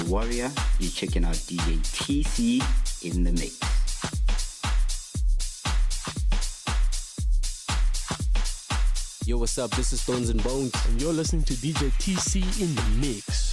Warrior. You're checking out DJ TC in the mix. Yo, what's up? This is Stones and Bones, and you're listening to DJ TC in the mix.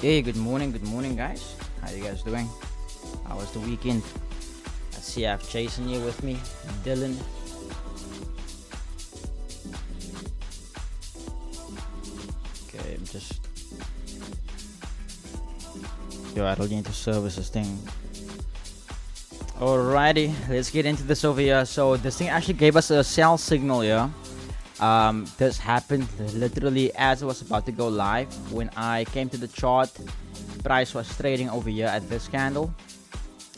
Hey, good morning, guys. How you guys doing? How was the weekend? I see I have Jason here with me, Dylan. Okay, I'm just. Yo, I don't need to service this thing. Alrighty, let's get into this over here. So this thing actually gave us a sell signal here. This happened literally as I was about to go live. When I came to the chart, price was trading over here at this candle,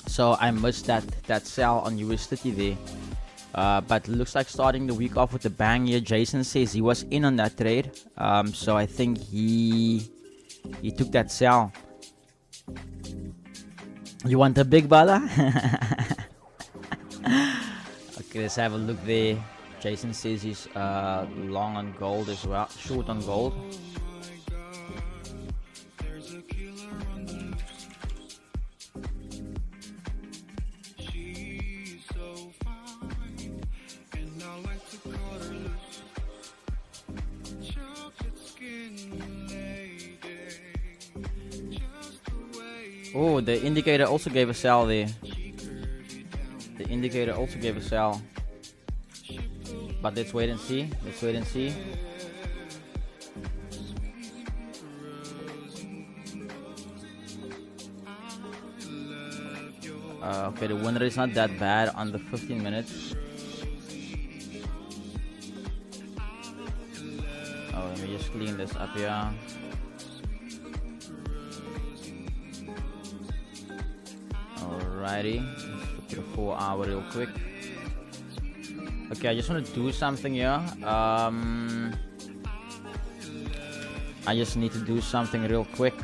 so I missed that sell on US30 there. But looks like starting the week off with a bang here. Jason says he was in on that trade, so I think he took that sell. You want a big bala? Okay, let's have a look there. Jason says he's long on gold as well, short on gold. Oh, the indicator also gave a sell there. The indicator also gave a sell. But let's wait and see. Okay, the winner is not that bad on the 15 minutes. Oh, let me just clean this up here. Alrighty, let's look at the 4 hour real quick. Okay, I just want to do something here. I just need to do something real quick.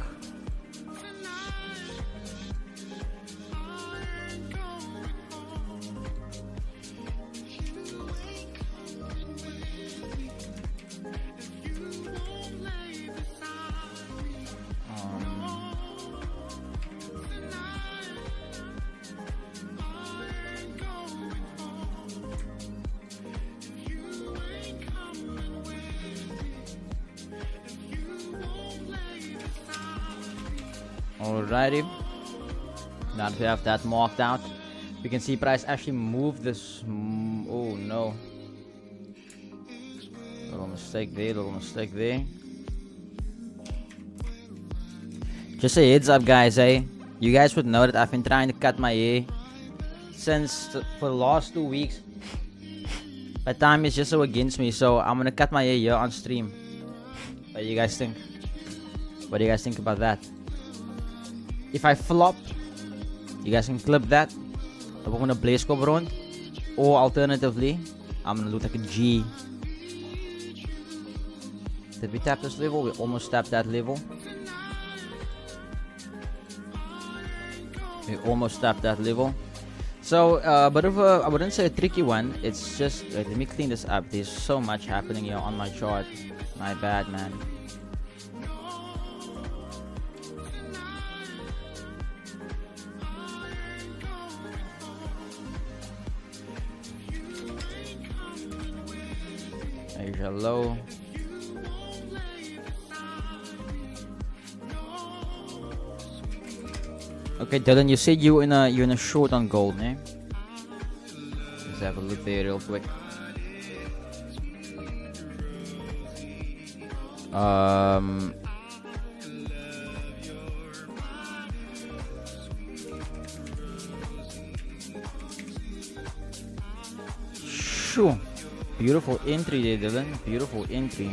Alrighty, now that we have that marked out, we can see price actually moved this. Oh no, little mistake there. Just a heads up, guys, you guys would know that I've been trying to cut my hair for the last 2 weeks, but time is just so against me, so I'm gonna cut my hair here on stream. What do you guys think? What do you guys think about that? If I flop, you guys can clip that. I'm gonna blaze go rond. Or alternatively, I'm gonna look like a G. Did we tap this level? We almost tapped that level. So, but of I wouldn't say a tricky one. It's just, let me clean this up. There's so much happening here on my chart. My bad, man. Asia low. Okay, Dylan, you said you're in a short on gold, eh? Let's have a look there real quick. Sure. Beautiful entry there, Dylan. Beautiful entry.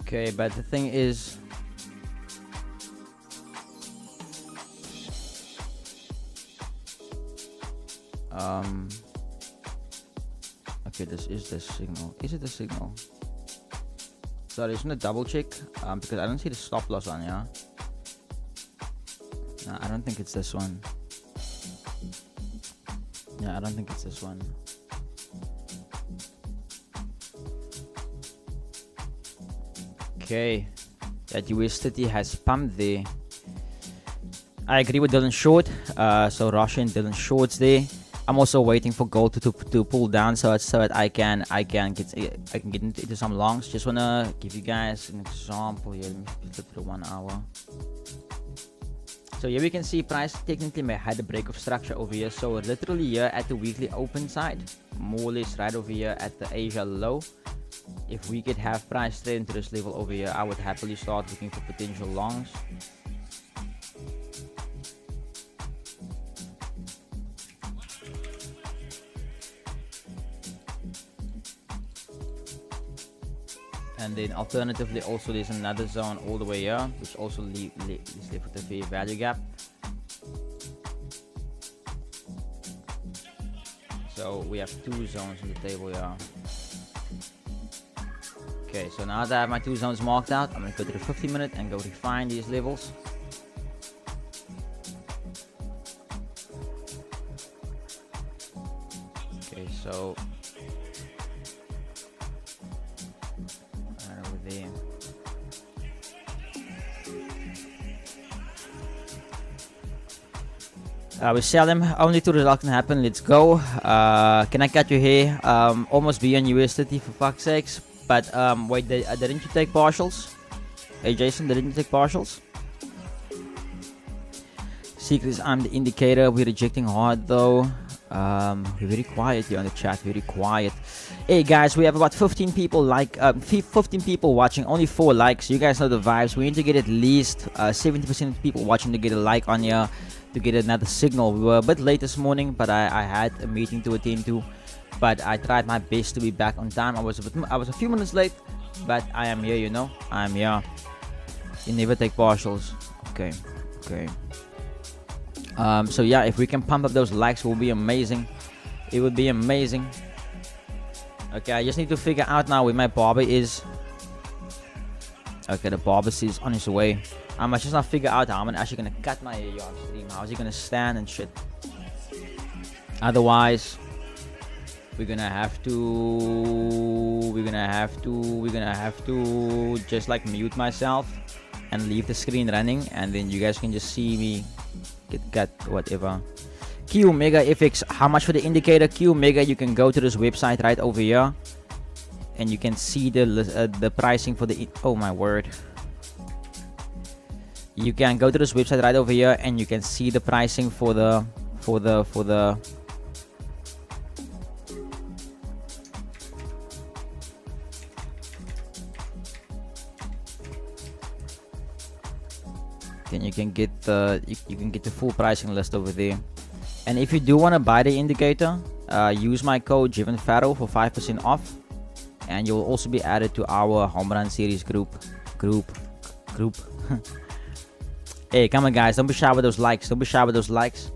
Okay, but the thing is, okay, this is the signal. Is it the signal? Sorry, I just want to double check because I don't see the stop loss on here. No, I don't think it's this one. Yeah, I don't think it's this one. Okay, that US30 has pumped there. I agree with Dylan Short. So Russian Dylan Short's there. I'm also waiting for gold to pull down so that I can get into some longs. Just wanna give you guys an example here. Let me flip to 1 hour. So here we can see price technically may had a break of structure over here. So literally here at the weekly open side, more or less right over here at the Asia low. If we could have price trade into this level over here, I would happily start looking for potential longs. And then alternatively also there's another zone all the way here which also is left with a fair value gap. So we have two zones on the table here. Okay, so now that I have my two zones marked out, I'm gonna go to the 50-minute and go refine these levels. Okay, so right over there. We sell them only to reluctant happen. Let's go. Can I cut your hair? Almost be on US30 for fuck's sakes. But wait, didn't you take partials? Hey Jason, didn't you take partials? Secrets, I'm the indicator. We're rejecting hard though. We're very quiet here on the chat. Very quiet. Hey guys, we have about 15 people 15 people watching. Only 4 likes. You guys know the vibes. We need to get at least 70% of people watching to get a like on here, to get another signal. We were a bit late this morning, but I had a meeting to attend to. But I tried my best to be back on time. I was a few minutes late, but I am here. You know, I am here. You never take partials. Okay. So yeah, if we can pump up those likes, it will be amazing. It would be amazing. Okay, I just need to figure out now where my barber is. Okay, the barber is on his way. I must just now figure out how I'm actually gonna cut my hair on stream. How is he gonna stand and shit? Otherwise, we're gonna have to just like mute myself and leave the screen running, and then you guys can just see me get whatever. Q Mega FX, how much for the indicator? Q Mega, you can go to this website right over here and you can see the pricing for the oh my word. You can go to this website right over here and you can see the pricing for the then you can get the full pricing list over there. And if you do want to buy the indicator, use my code Jevon Pharo for 5% off, and you'll also be added to our HomeRun series group. Hey, come on guys, don't be shy with those likes.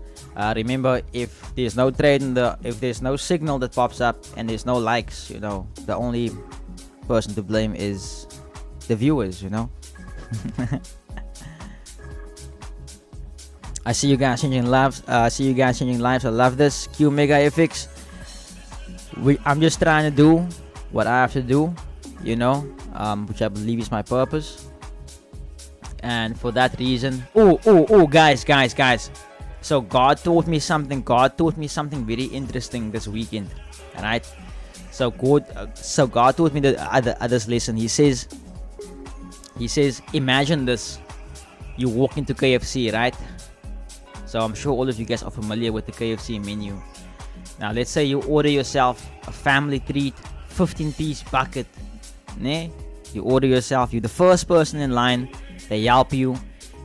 Remember, if there's no trade if there's no signal that pops up and there's no likes, you know, the only person to blame is the viewers, you know. I see you guys changing lives. I love this. Q Mega FX. I'm just trying to do what I have to do, you know, which I believe is my purpose. And for that reason, guys. So God taught me something very interesting this weekend, right? So God taught me this lesson. He says, imagine this: you walk into KFC, right? So I'm sure all of you guys are familiar with the KFC menu. Now let's say you order yourself a family treat, 15-piece bucket. You order yourself, you're the first person in line, they help you,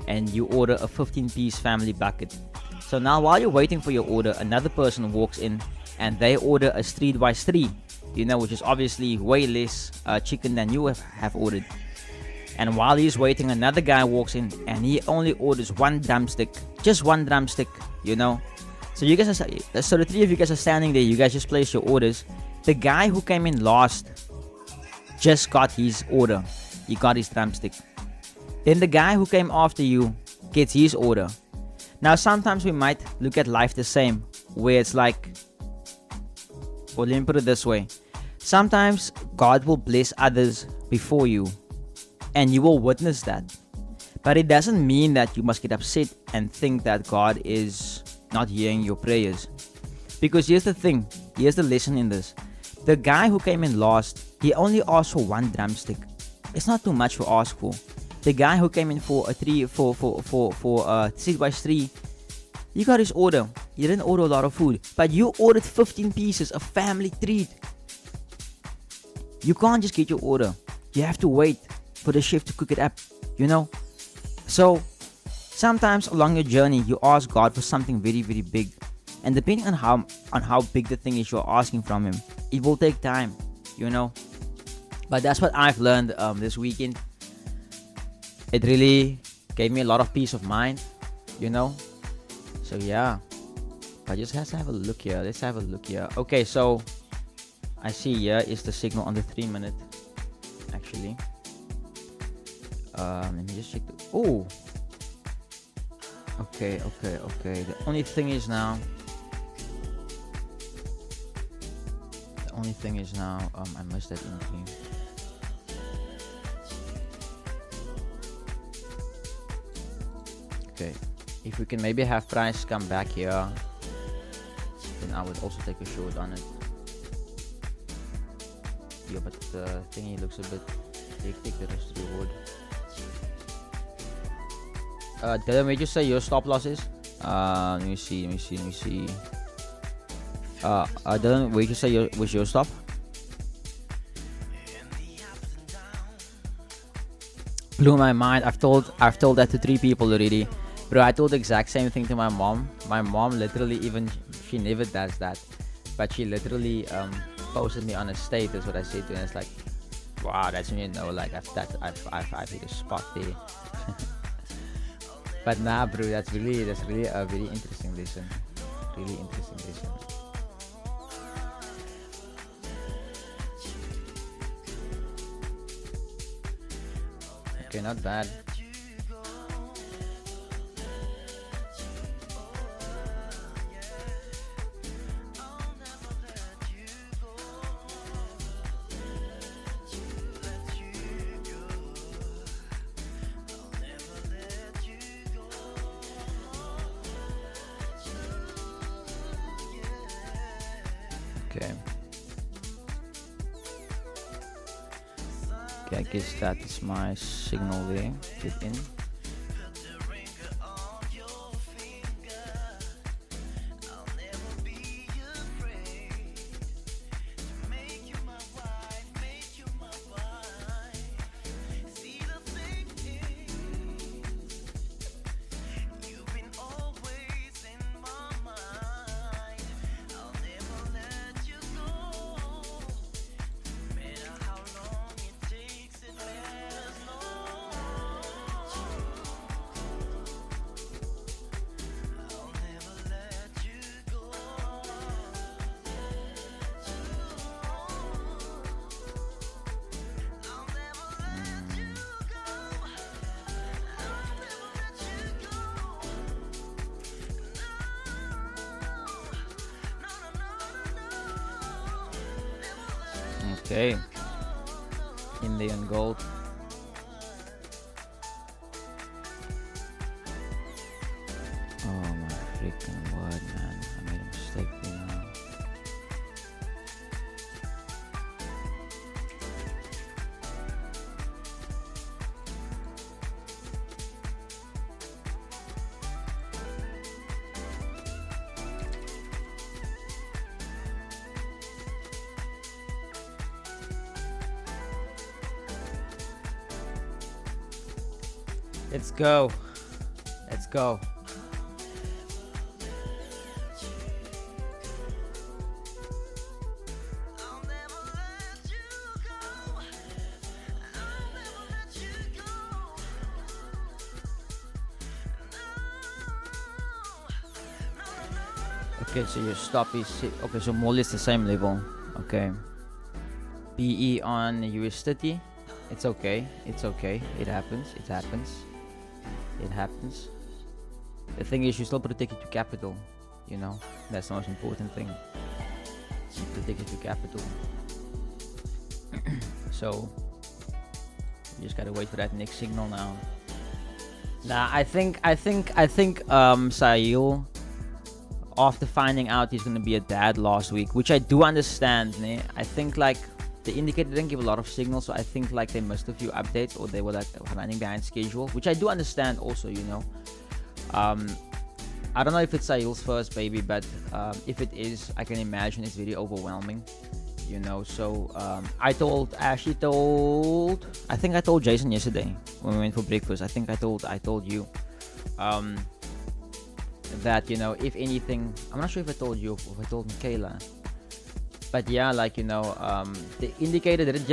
and you order a 15-piece family bucket. So now while you're waiting for your order, another person walks in and they order a streetwise 3, you know, which is obviously way less chicken than you have ordered. And while he's waiting, another guy walks in and he only orders one drumstick. Just one drumstick, you know. So you guys so the three of you guys are standing there. You guys just place your orders. The guy who came in last just got his order. He got his drumstick. Then the guy who came after you gets his order. Now sometimes we might look at life the same, where it's like, or let me put it this way. Sometimes God will bless others before you, and you will witness that. But it doesn't mean that you must get upset and think that God is not hearing your prayers. Because here's the thing, here's the lesson in this. The guy who came in last, he only asked for one drumstick. It's not too much to ask for. The guy who came in for a 6x3, he got his order. He didn't order a lot of food, but you ordered 15 pieces, a family treat. You can't just get your order. You have to wait for the chef to cook it up, you know. So sometimes along your journey, you ask God for something very, very big, and depending on how big the thing is you're asking from Him, it will take time, you know. But that's what I've learned this weekend. It really gave me a lot of peace of mind, you know. So yeah, but just have to have a look here. Let's have a look here. Okay, so I see here is the signal on the 3-minute. Actually, let me just check. Okay. The only thing is now. I missed that entry. Okay, if we can maybe have Price come back here, then I would also take a shot on it. Yeah, but the thingy looks a bit hectic, the rest of the reward. Dylan, where'd you say your stop loss is? Let me see. Dylan, where'd you say was your stop? Blew my mind. I've told that to 3 people already. Bro, I told the exact same thing to my mom. My mom literally she never does that. But she literally posted me on a status what I said to her, and it's like, wow, that's when you know, like I've hit a spot there. But nah, bro, that's really a very interesting lesson. Really interesting lesson. Okay, not bad. Okay, I guess that is my signal there. Get in. Okay, Indian gold. Oh my freaking word, man! I made a mistake there now. Let's go. Let's go. Okay, so your stop is okay, so more or less the same level. Okay. PE on US30. It's okay. It's okay. It happens. It happens. It happens. The thing is, you still protect your capital. You know, that's the most important thing. You protect your capital. So you just gotta wait for that next signal now. Nah, I think Sail, after finding out he's gonna be a dad last week, which I do understand, ne? I think like the indicator didn't give a lot of signals, so I think like they missed a few updates or they were like running behind schedule, which I do understand also, you know. I don't know if it's Sail's first baby, but if it is, I can imagine it's very overwhelming, you know. So I think I told Jason yesterday when we went for breakfast. I think I told you that, you know, if anything, I'm not sure if I told you or if I told Michaela, but yeah, like, you know, the indicator didn't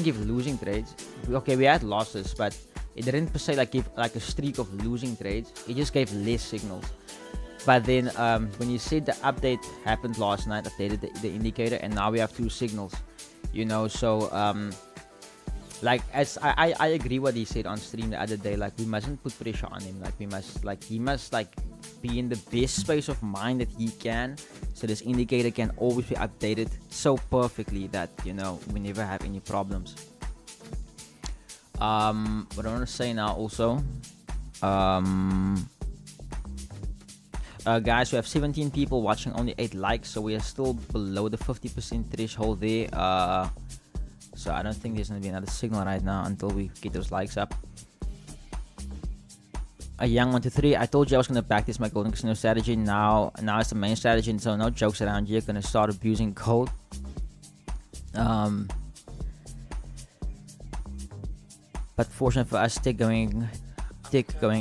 give losing trades. Okay, we had losses, but it didn't per se like give like a streak of losing trades. It just gave less signals. But then when you said the update happened last night, updated the indicator, and now we have two signals, you know. So like, as I agree what he said on stream the other day, like we mustn't put pressure on him. Like he must like be in the best space of mind that he can, so this indicator can always be updated so perfectly that, you know, we never have any problems. What I want to say now also, guys, we have 17 people watching, only 8 likes, so we are still below the 50% threshold there. So I don't think there's gonna be another signal right now until we get those likes up. A young 123, I told you I was gonna practice my golden casino strategy. Now it's the main strategy, and so no jokes around here. Gonna start abusing gold. But fortunately for us, tick going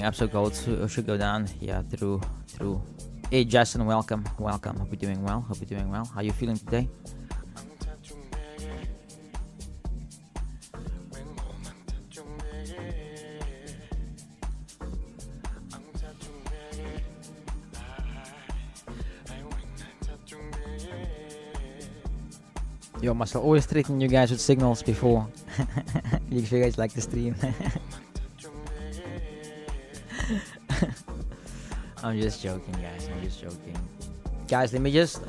up, so gold should go down. Yeah, through. Hey Justin, welcome. Hope you're doing well. How you feeling today? Yo, must always threaten you guys with signals before. If you guys like the stream. I'm just joking, guys. Guys, let me just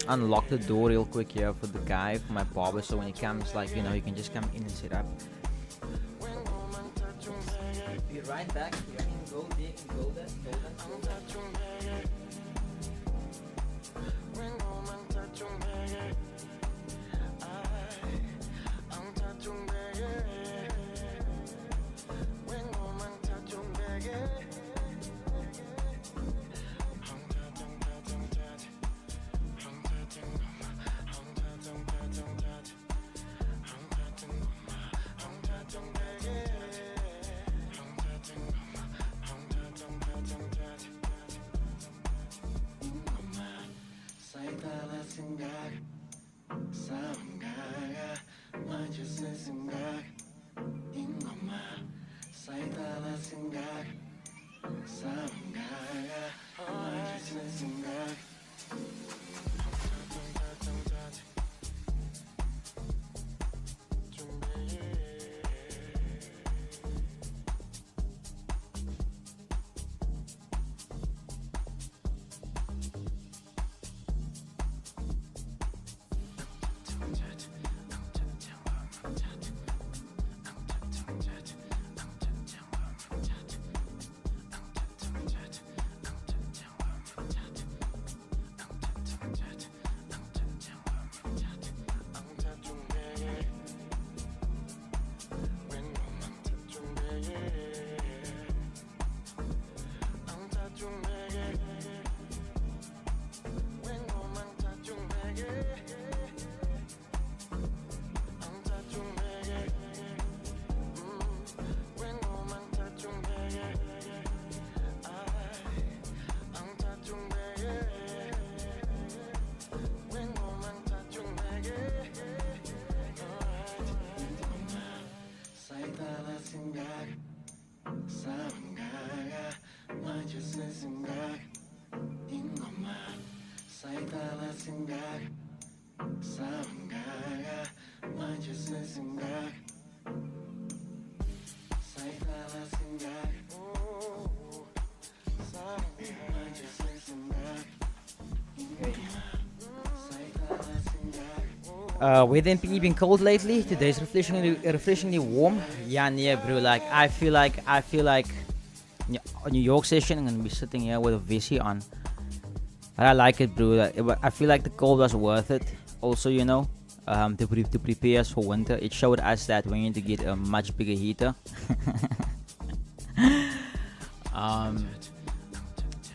unlock the door real quick here for the guy, for my barber, so when he comes, like, you know, he can just come in and sit up. Be right back. You can go there and go there. With MPE been cold lately, today's refreshingly warm. Yeah, bro. Like I feel like on New York session, I'm gonna be sitting here with a VC on. But I like it, bro. I feel like the cold was worth it. Also, to prepare us for winter, it showed us that we need to get a much bigger heater.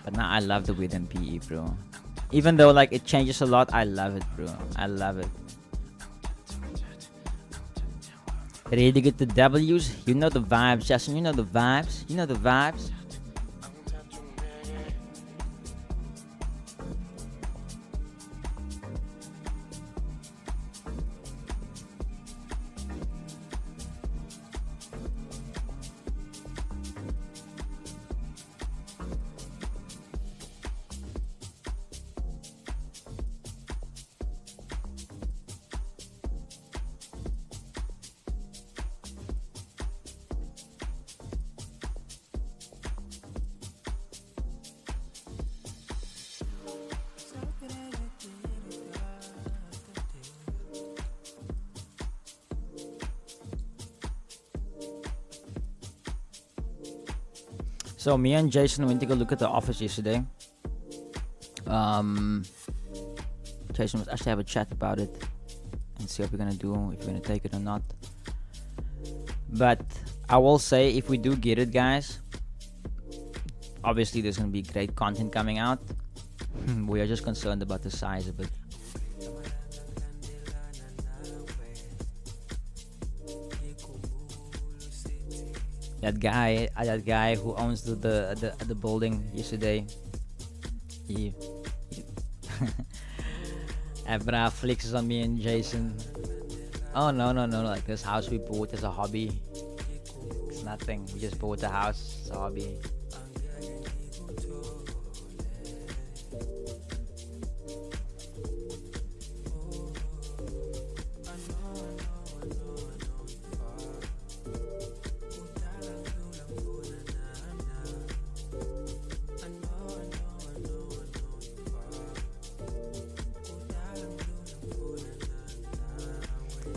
But now I love the with MPE, bro. Even though like it changes a lot, I love it, bro. I love it. Ready to get the W's? You know the vibes, Justin. You know the vibes. You know the vibes. So me and Jason went to go look at the office yesterday. Jason was actually have a chat about it and see what we're gonna do, if we're gonna take it or not. But I will say, if we do get it, guys, obviously there's gonna be great content coming out. We are just concerned about the size of it. That guy who owns the building yesterday, he Abra flexes on me and Jason. Oh no, like this house we bought as a hobby. It's nothing. We just bought a house as a hobby.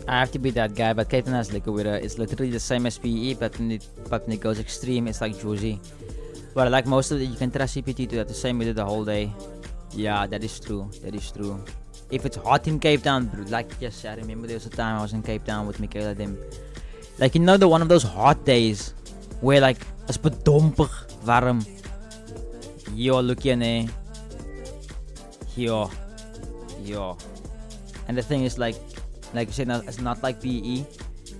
I have to be that guy, but Captain has like it's literally the same as PE, but when it goes extreme, it's like Josie. But like most of it, you can trust CPT to have the same with it the whole day. Yeah, that is true. That is true. If it's hot in Cape Town, bro, like yes, I remember there was a time I was in Cape Town with Michaela them. Like the one of those hot days where like it's bedompig warm. Yo, look here, ne. Yo. And the thing is like you said, it's not like PE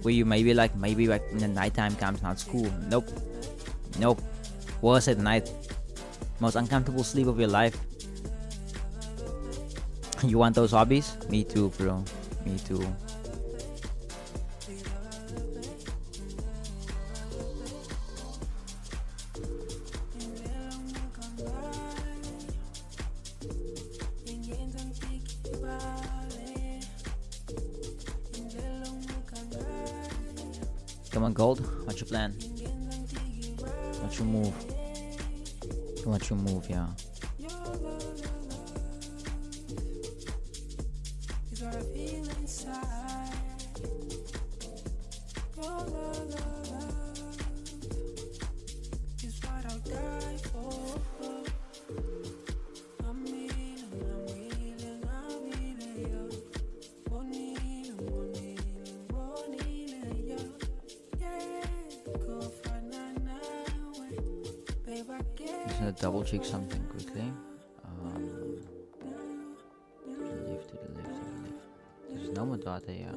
where you maybe like in the nighttime comes now it's cool. Nope. Worse at night. Most uncomfortable sleep of your life. You want those hobbies? Me too, bro. Me too. Come on, Gold. What's your plan? What's your move? What's your move, yeah? Double check something quickly. Left to the left. There's no more data here.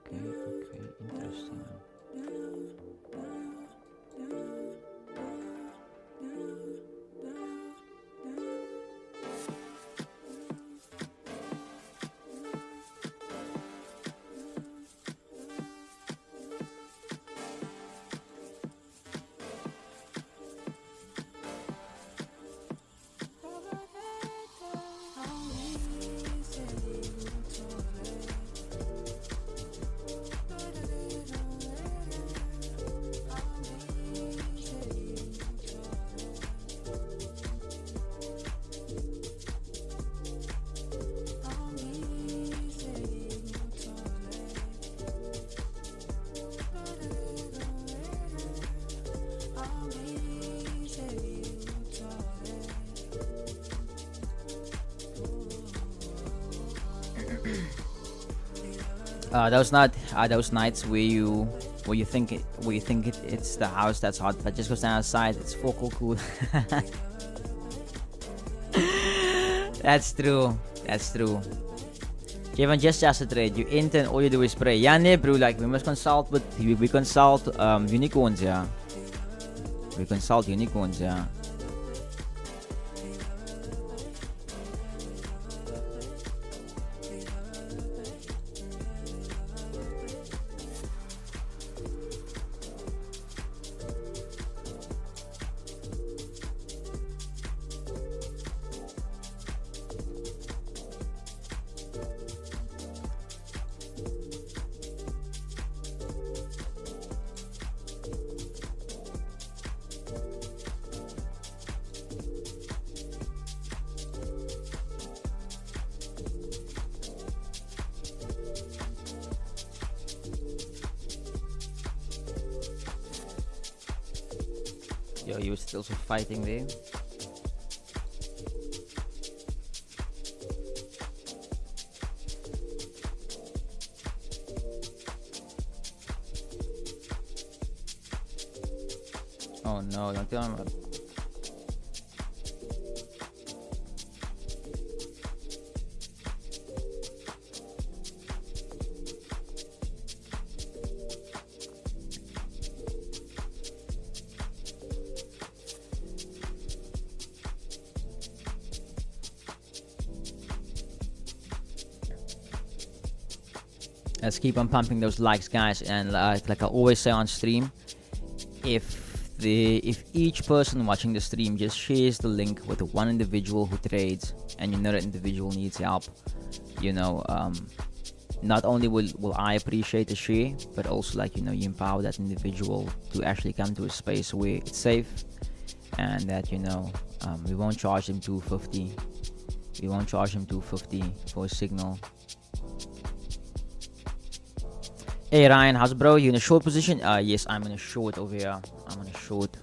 Okay. Interesting. those nights where you think it's the house that's hot, but just goes down outside, it's full cool. That's true. Jevon, just a trade. You intern, all you do is pray. Yeah, nee, bro. Like, we must consult with... We consult unicorns, yeah. We consult unicorns, yeah. Yo, you were still so fighting there. Oh no, don't tell me. Let's keep on pumping those likes, guys, and like I always say on stream, if each person watching the stream just shares the link with the one individual who trades, and you know that individual needs help, you know, not only will I appreciate the share, but also, like, you know, you empower that individual to actually come to a space where it's safe, and that, you know, we won't charge them $250. We won't charge them $250 for a signal. Hey Ryan, how's it, bro? You in a short position? Yes, I'm in a short over here. I'm in a short.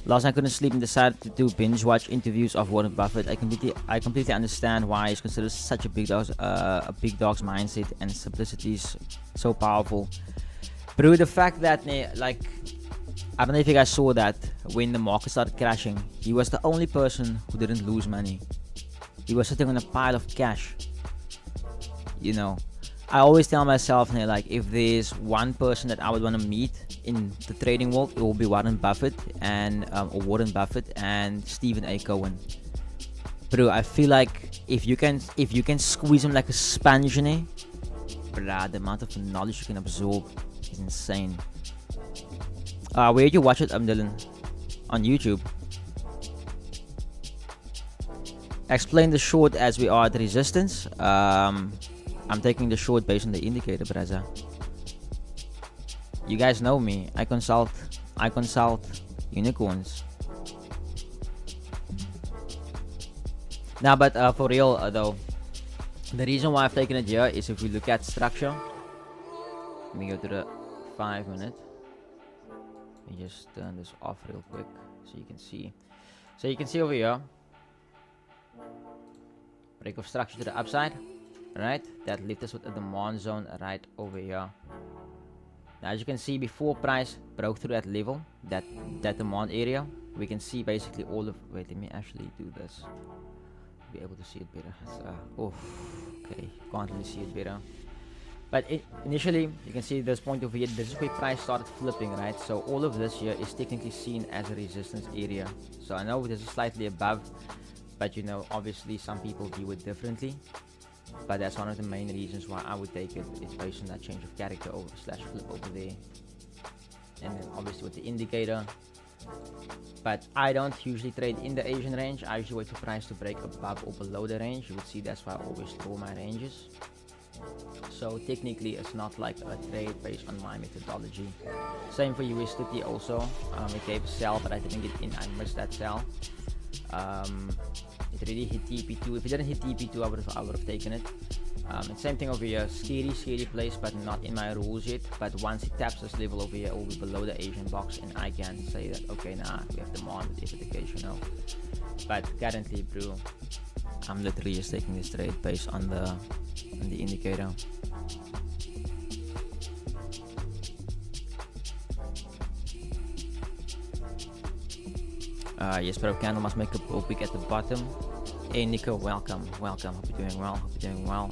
Last night I couldn't sleep and decided to do binge watch interviews of Warren Buffett. I completely understand why he's considered such a big dog's mindset, and simplicity is so powerful. Bro, the fact that, like, I don't know if you guys saw that when the market started crashing, he was the only person who didn't lose money. He was sitting on a pile of cash. You know, I always tell myself, like, if there's one person that I would want to meet in the trading world, it will be Warren Buffett and Stephen A. Cohen. Bro, I feel like if you can squeeze him like a sponge, bruh, the amount of knowledge you can absorb is insane. Where did you watch it, Dylan? On YouTube. Explain the short as we are at resistance. I'm taking the short based on the indicator, brother. You guys know me. I consult unicorns. Now, but for real though, the reason why I've taken it here is if we look at structure. Let me go to the 5 minute. Let me just turn this off real quick so you can see. So you can see over here, break of structure to the upside. Right, that left us with a demand zone right over here. Now, as you can see, before price broke through that level, that demand area, we can see basically all of. Wait, let me actually do this. Be able to see it better. So, okay, can't really see it better. But initially, you can see this point over here. This is where price started flipping, right? So all of this here is technically seen as a resistance area. So I know this is slightly above, but you know, obviously some people view it differently. But that's one of the main reasons why I would take it. It's based on that change of character over / flip over there, and then obviously with the indicator. But I don't usually trade in the Asian range. I usually wait for price to break above or below the range. You would see that's why I always draw my ranges. So technically it's not like a trade based on my methodology. Same for US30 also. It gave a sell, but I didn't get in. I missed that sell. It really hit TP2. If it didn't hit TP2, I would have taken it. And same thing over here. Scary place, but not in my rules yet. But once it taps this level over here, it will be below the Asian box, and I can say that, okay, nah, we have demand with educational. But currently, bro, I'm literally just taking this trade based on the in the indicator. Yes, but candle must make a wick at the bottom. Hey Nico, welcome. Hope you're doing well.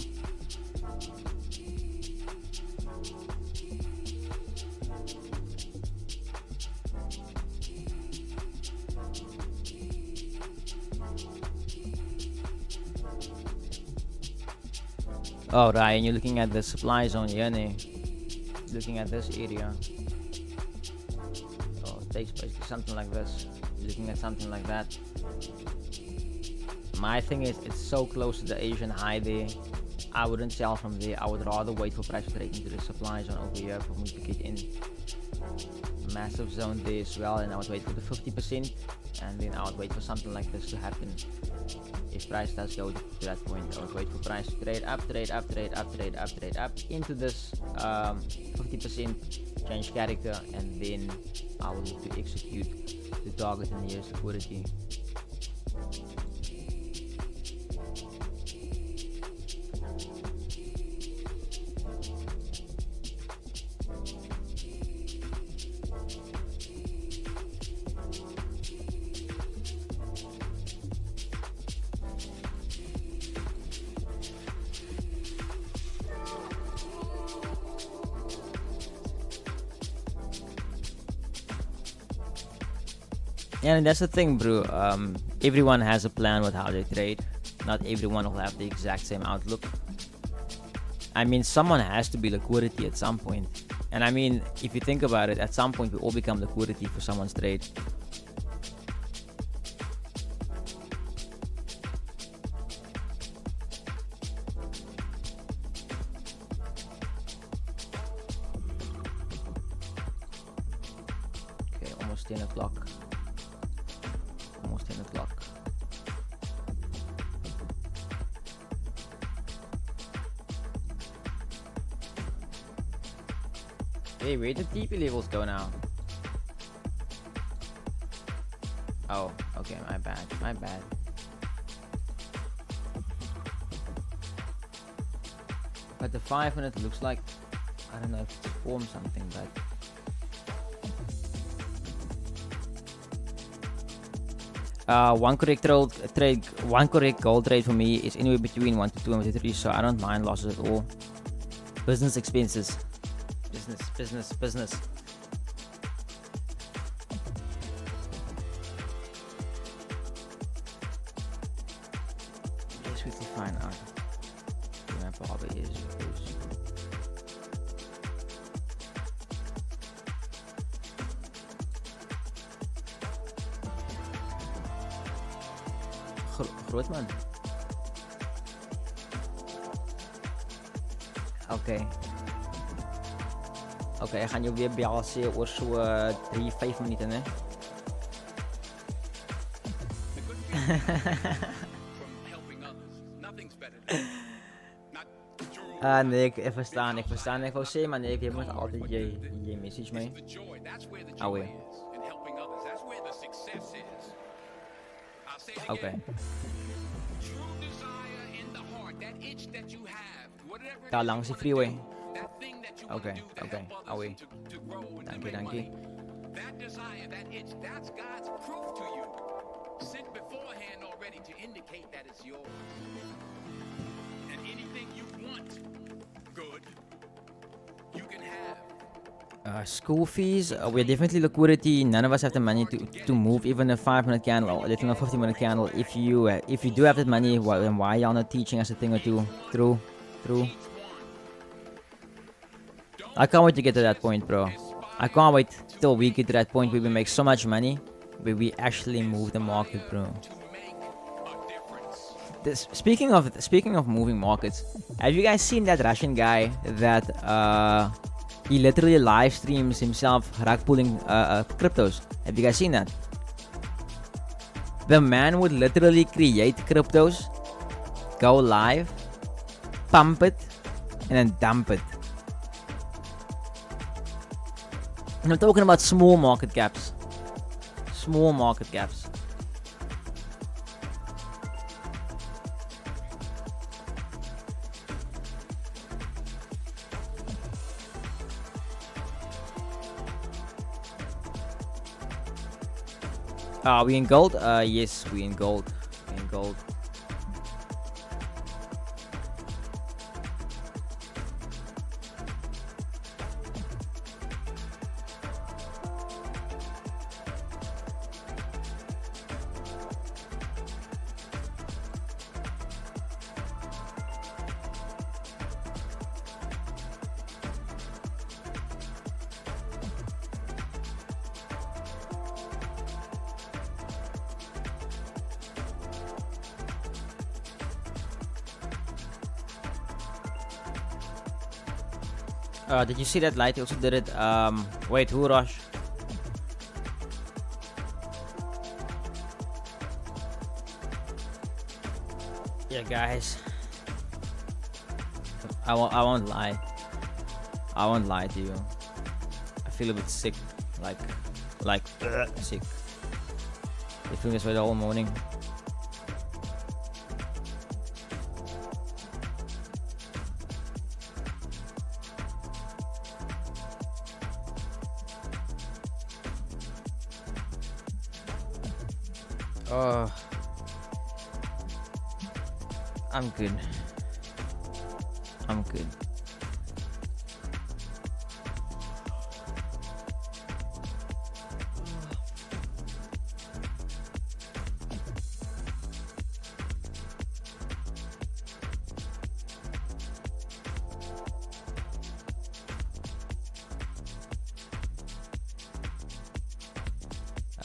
Oh, Ryan, you're looking at the supply zone, yeah, looking at this area. Oh, it takes basically something like this. You're looking at something like that. My thing is, it's so close to the Asian high there. I wouldn't sell from there. I would rather wait for price to trade into the supply zone over here for me to get in. Massive zone there as well, and I would wait for the 50%, and then I would wait for something like this to happen. If price does go to that point, I would wait for price to trade up into this 50% change character, and then I will need to execute the target in the year's liquidity. Yeah, and that's the thing, bro. Everyone has a plan with how they trade. Not everyone will have the exact same outlook. I mean, someone has to be liquidity at some point. And I mean, if you think about it, at some point we all become liquidity for someone's trade. Okay, almost 10 o'clock. Almost 10 o'clock. Hey, where did TP levels go now? Oh, okay, my bad. But the 5 minute looks like, I don't know if it's formed something, but one correct gold trade for me is anywhere between 1 to 2 and 1 to 3, so I don't mind losses at all. Business expenses. Business. Let's quickly find out who my barber is. Groot man. Oké, ik ga je weer bellen oor so 3-5 minuten, hè. Nee, ik verstaan. Ik wou zeggen, maar nee, je moet altijd je message mee. Oh, weer. Oké. Daar langs de freeway. Oké. Away. Dank je. That desire, that itch, that's God's proof to you. Sent beforehand already to indicate that it's yours. And anything you want, good, you can have. School fees, we're definitely liquidity. None of us have the money to move even a 5-minute candle or a 15-minute candle. If you do have that money, then why y'all not teaching us a thing or two? True. I can't wait to get to that point, bro. I can't wait till we get to that point where we make so much money, where we actually move the market, bro. Speaking of moving markets, have you guys seen that Russian guy that he literally live streams himself rug pulling cryptos? Have you guys seen that? The man would literally create cryptos, go live, pump it, and then dump it. And I'm talking about small market caps. We in gold? Yes, we in gold. We in gold. Did you see that light? He also did it. Wait, who rush? Yeah, guys. I won't lie. I won't lie to you. I feel a bit sick, like sick. I feel this way the whole morning. I'm good. I'm good.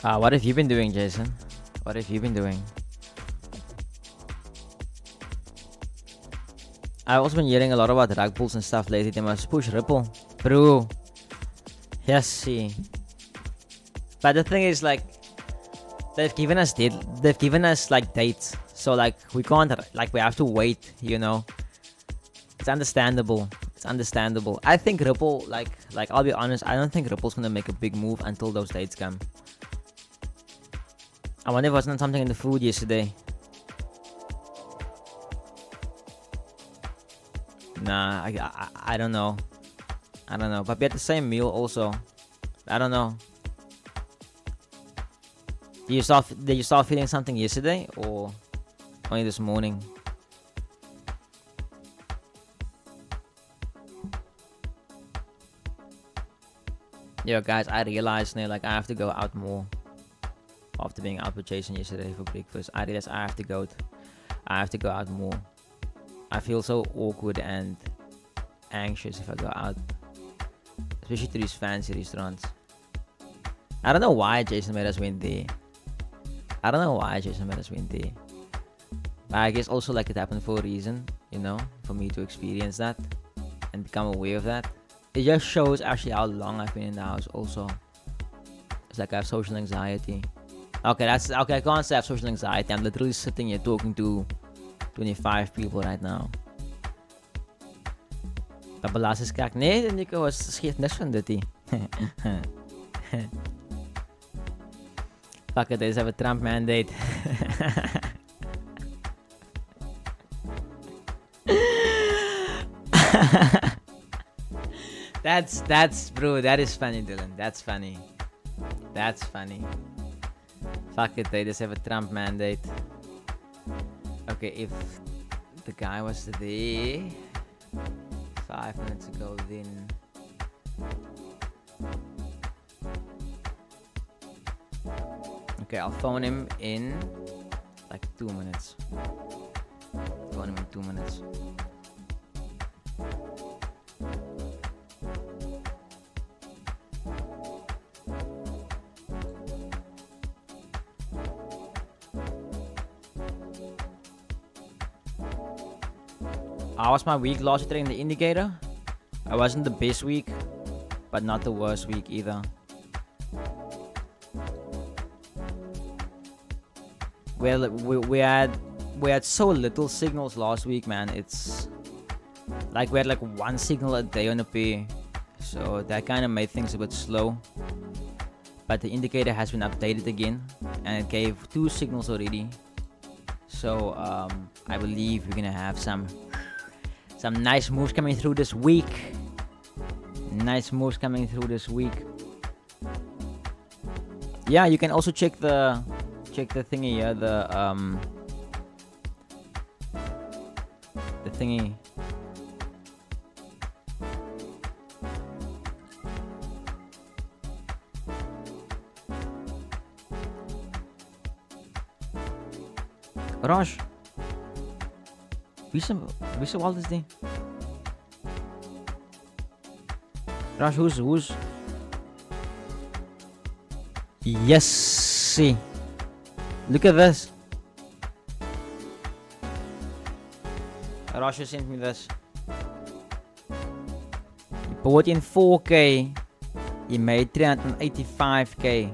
What have you been doing, Jason? What have you been doing? I've also been hearing a lot about rug pulls and stuff lately. They must push Ripple. Bro. Yes, see. But the thing is, like, they've given us like dates. So like we can't, like, we have to wait, you know. It's understandable. It's understandable. I think Ripple, like I'll be honest, I don't think Ripple's gonna make a big move until those dates come. I wonder if wasn't something in the food yesterday. Nah, I don't know. I don't know. But we had the same meal also. I don't know. Did you start feeling something yesterday or only this morning? Yo guys, I realized now, like, I have to go out more. After being out with Jason yesterday for breakfast, I realized I have to go out more. I feel so awkward and anxious if I go out, especially to these fancy restaurants. I don't know why Jason made us win there. But I guess also, like, it happened for a reason, you know, for me to experience that and become aware of that. It just shows actually how long I've been in the house also. It's like I have social anxiety. Okay, I can't say I have social anxiety. I'm literally sitting here talking to 25 people right now. Babalaas is kijk. Nee, Nico scheert niks van dit hier. Fuck it, deze hebben we Trump mandate. That's bro, that is funny, Dylan. That's funny. Fuck it, they just have a Trump mandate. Okay, if the guy was there 5 minutes ago, then okay, I'll phone him in like 2 minutes. Phone him in 2 minutes. How was my week last week in the indicator? It wasn't the best week, but not the worst week either. Well, we had so little signals last week, man. It's like we had like one signal a day on the pair, so that kind of made things a bit slow. But the indicator has been updated again, and it gave 2 signals already. So I believe we're gonna have some nice moves coming through this week. Yeah, you can also check the thingy here, the thingy. Raj, wie is al this ding? Raj, who's? Yes, see. Look at this. Rasha sent me this. He bought in 4K. He made 385K.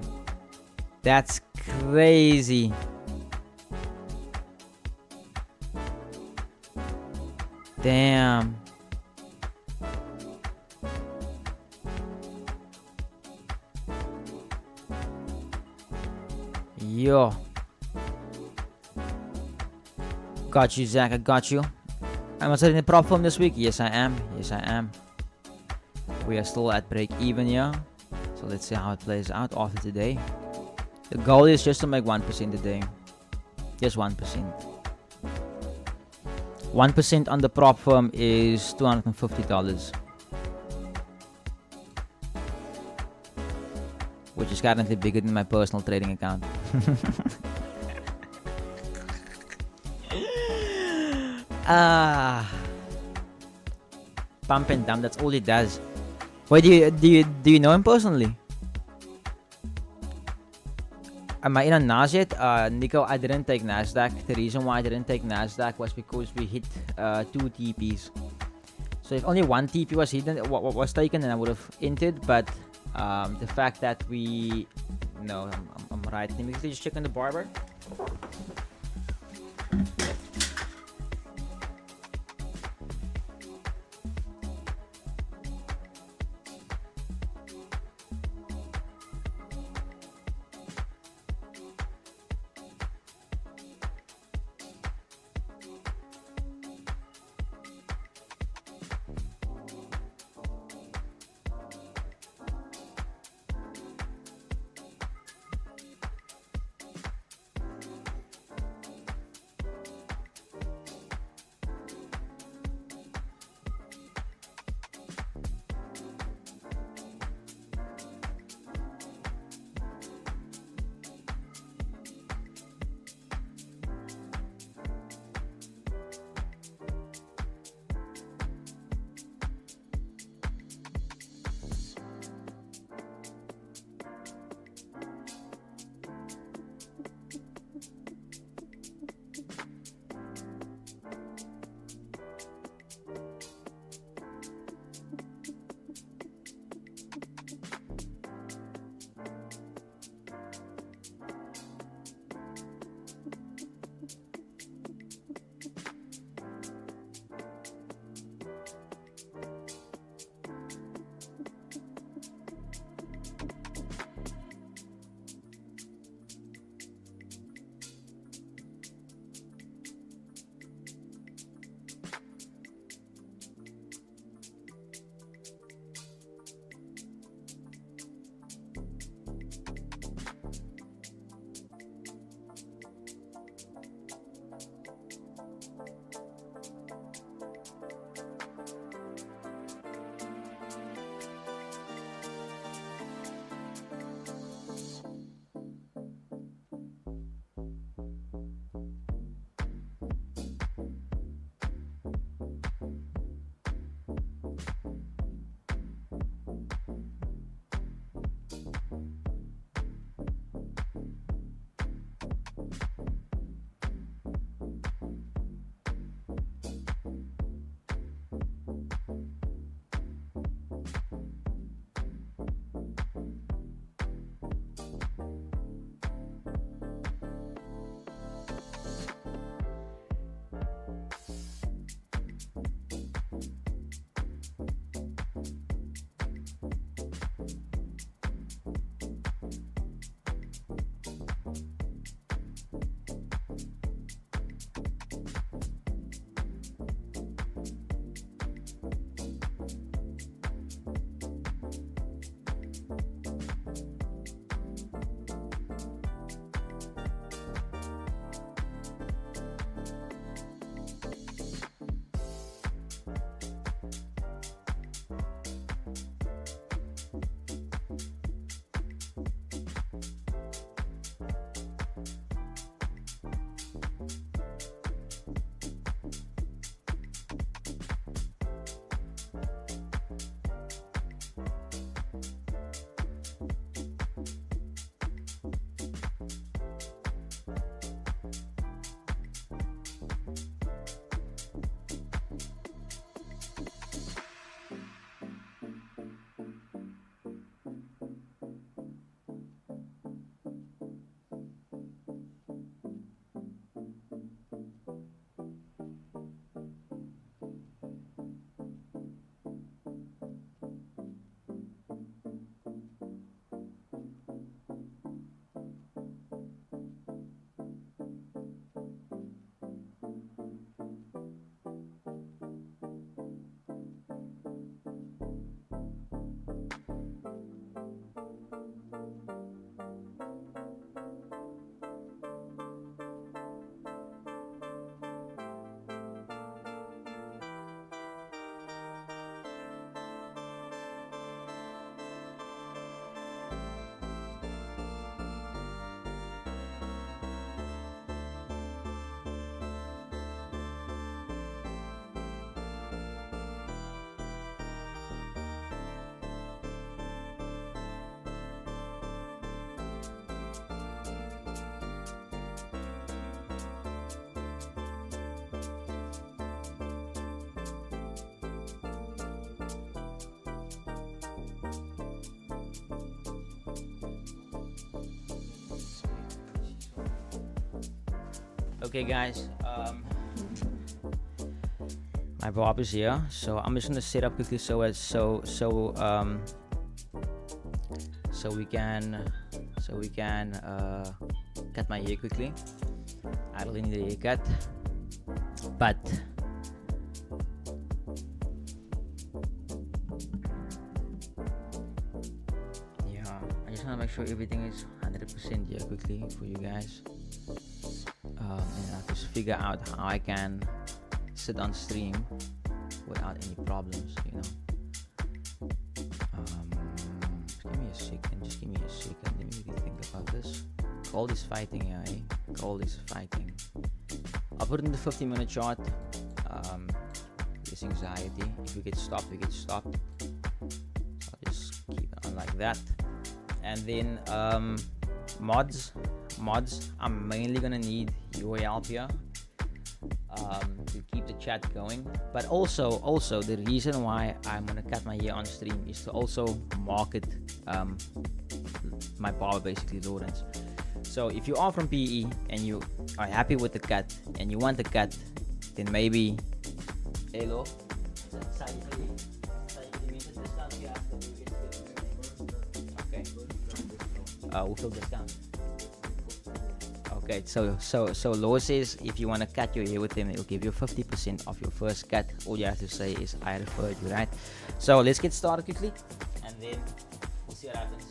That's crazy. Damn. Yo. Got you, Zach. I got you. Am I setting the prop firm this week? Yes, I am. Yes, I am. We are still at break even here. So let's see how it plays out after today. The goal is just to make 1% a day. Just 1%. 1% on the prop firm is $250. Which is currently bigger than my personal trading account. Pump and dump, that's all he does. Wait, do you know him personally? Am I in on NAS yet? Nico, I didn't take NASDAQ. The reason why I didn't take NASDAQ was because we hit 2 TPs. So if only 1 TP was hidden, was taken, then I would have entered. But the fact that we... No, I'm right. Let me just check on the barber. Okay, guys. My barb is here, so I'm just gonna set up quickly so we can cut my hair quickly. I really need a haircut, but yeah, I just wanna make sure everything is 100% here quickly for you guys. And I just figure out how I can sit on stream without any problems, you know. Just give me a second. Let me really think about this. Gold is fighting here, eh? Gold is fighting. I'll put it in the 15-minute chart. This anxiety. If we get stopped, we get stopped. So I'll just keep it on like that. And then mods. I'm mainly gonna need your help here. To keep the chat going, but also the reason why I'm gonna cut my hair on stream is to also market my barber, basically Lawrence. So if you are from PE and you are happy with the cut and you want the cut, then maybe hello. Okay. Hoeveel discount? Okay, so Law says if you want to cut your hair with him, he'll give you 50% off your first cut. All you have to say is I referred you, right? So let's get started quickly, and then we'll see what happens.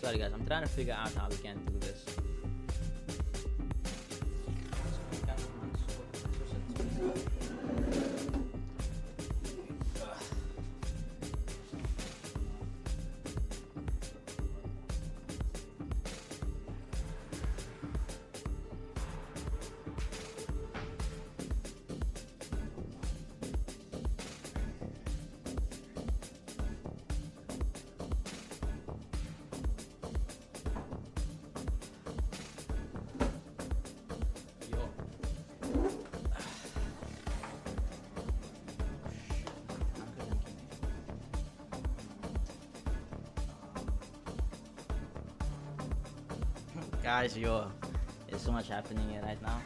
Sorry guys, I'm trying to figure out how we can do this. Guys, there's so much happening here right now.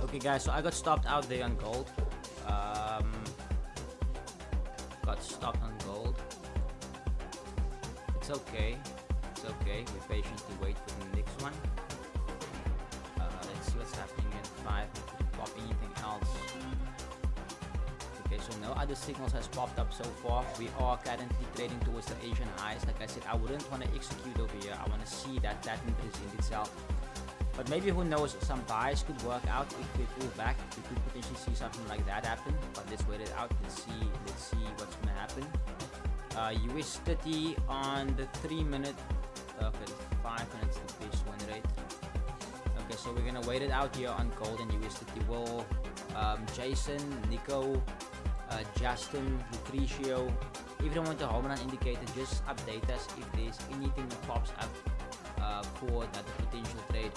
Okay guys, so I got stopped out there on gold. Got stopped on gold. It's okay. It's okay. We patiently wait for the next one. Let's see what's happening in 5. Did it pop anything else? Okay, so no other signals has popped up so far. We are currently trading towards the Asian highs. Like I said, I wouldn't want to execute over here. I want to see that pattern present itself. But maybe, who knows, some buys could work out if we pull back. We could potentially see something like that happen. But let's wait it out. Let's see what's gonna happen. US30 on the 3 minute. Okay, 5 minutes the best win rate. Okay, so we're gonna wait it out here on gold and US30. Will Jason, Nico, Justin, Lucrecio, if you want the home run indicator, just update us if there's anything that pops up for another potential trade.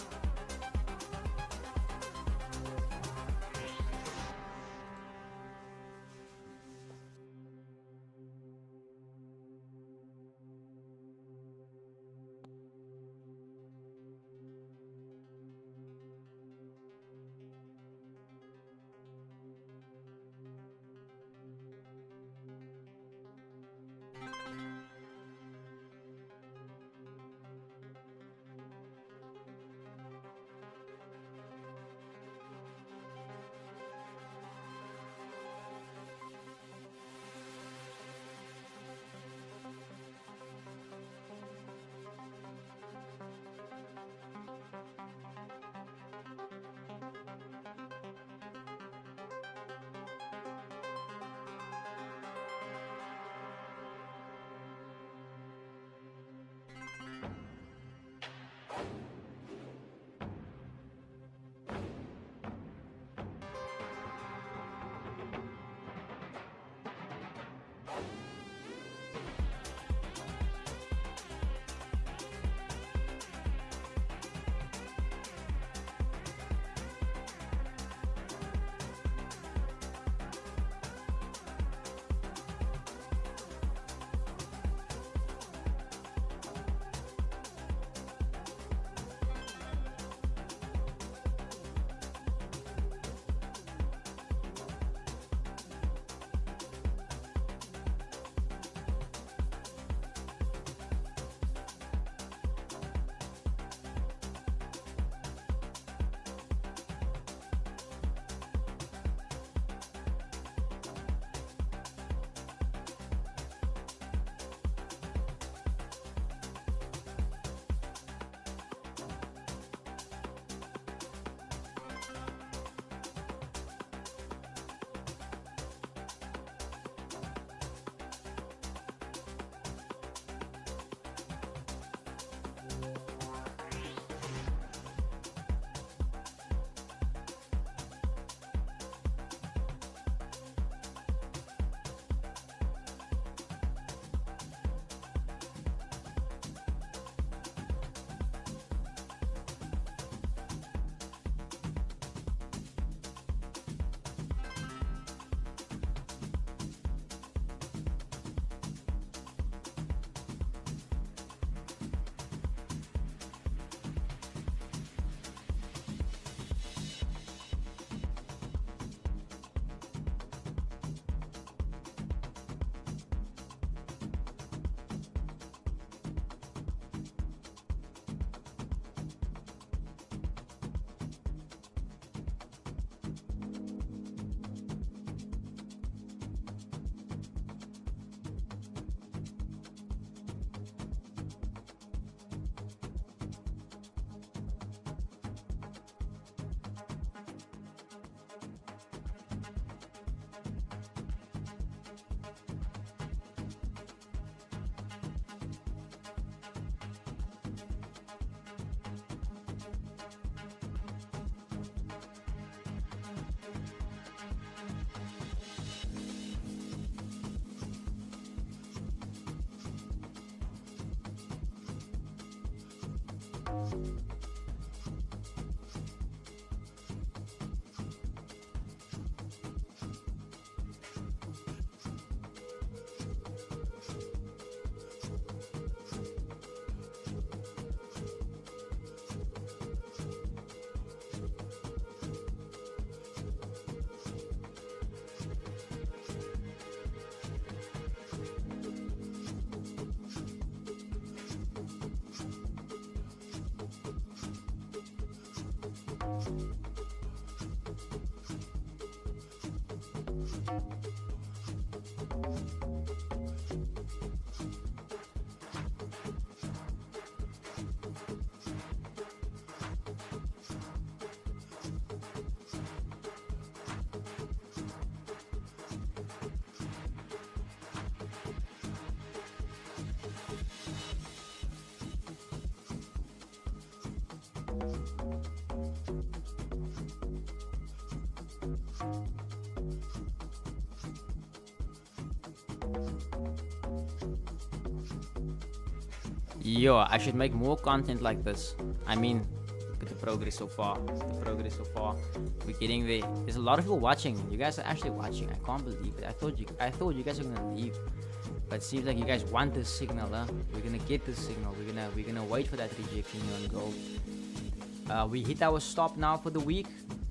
Yo, I should make more content like this. I mean, look at the progress so far. We're getting there. There's a lot of people watching. You guys are actually watching. I can't believe it. I thought you guys were gonna leave. But it seems like you guys want this signal, huh? We're gonna get this signal. We're gonna wait for that rejection on goal. We hit our stop now for the week.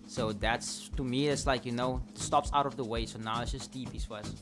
So that's, to me, it's like, the stop's out of the way. So now it's just TPs for us.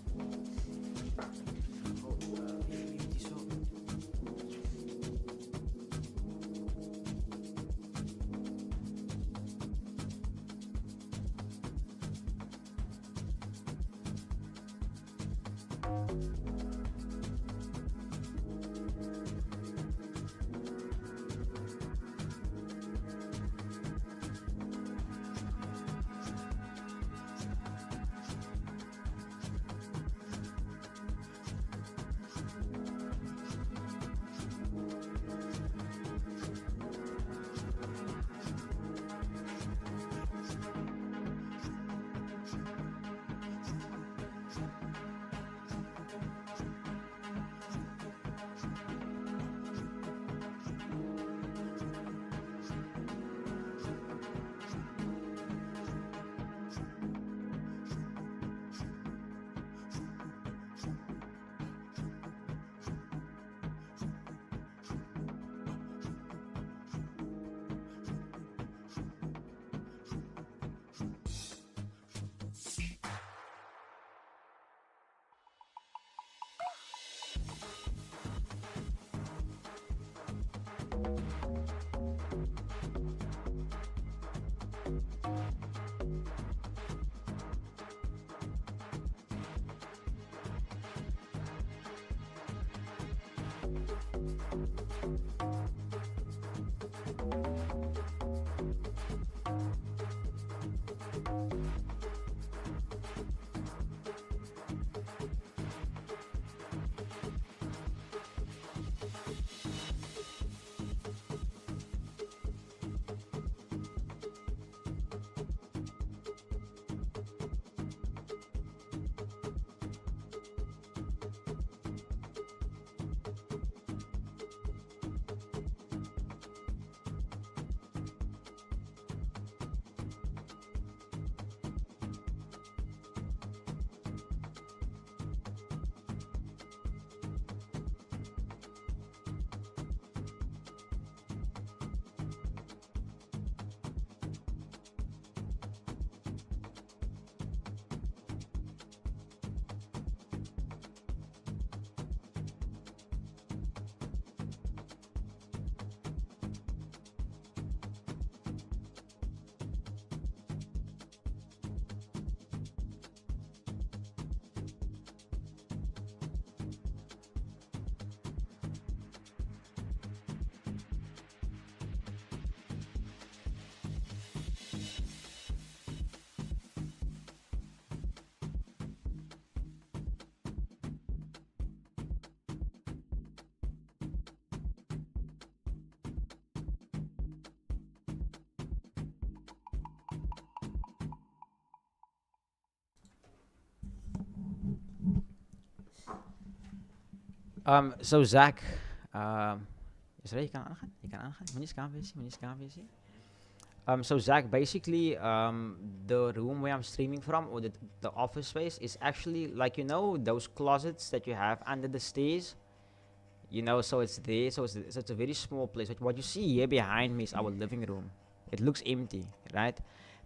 So Zach, is ready? Je kan aangaan. Moet je schaam zien. So Zach, basically, the room where I'm streaming from, or the office space, is actually like, those closets that you have under the stairs. So it's there. So it's a very small place. What you see here behind me is our living room. It looks empty, right?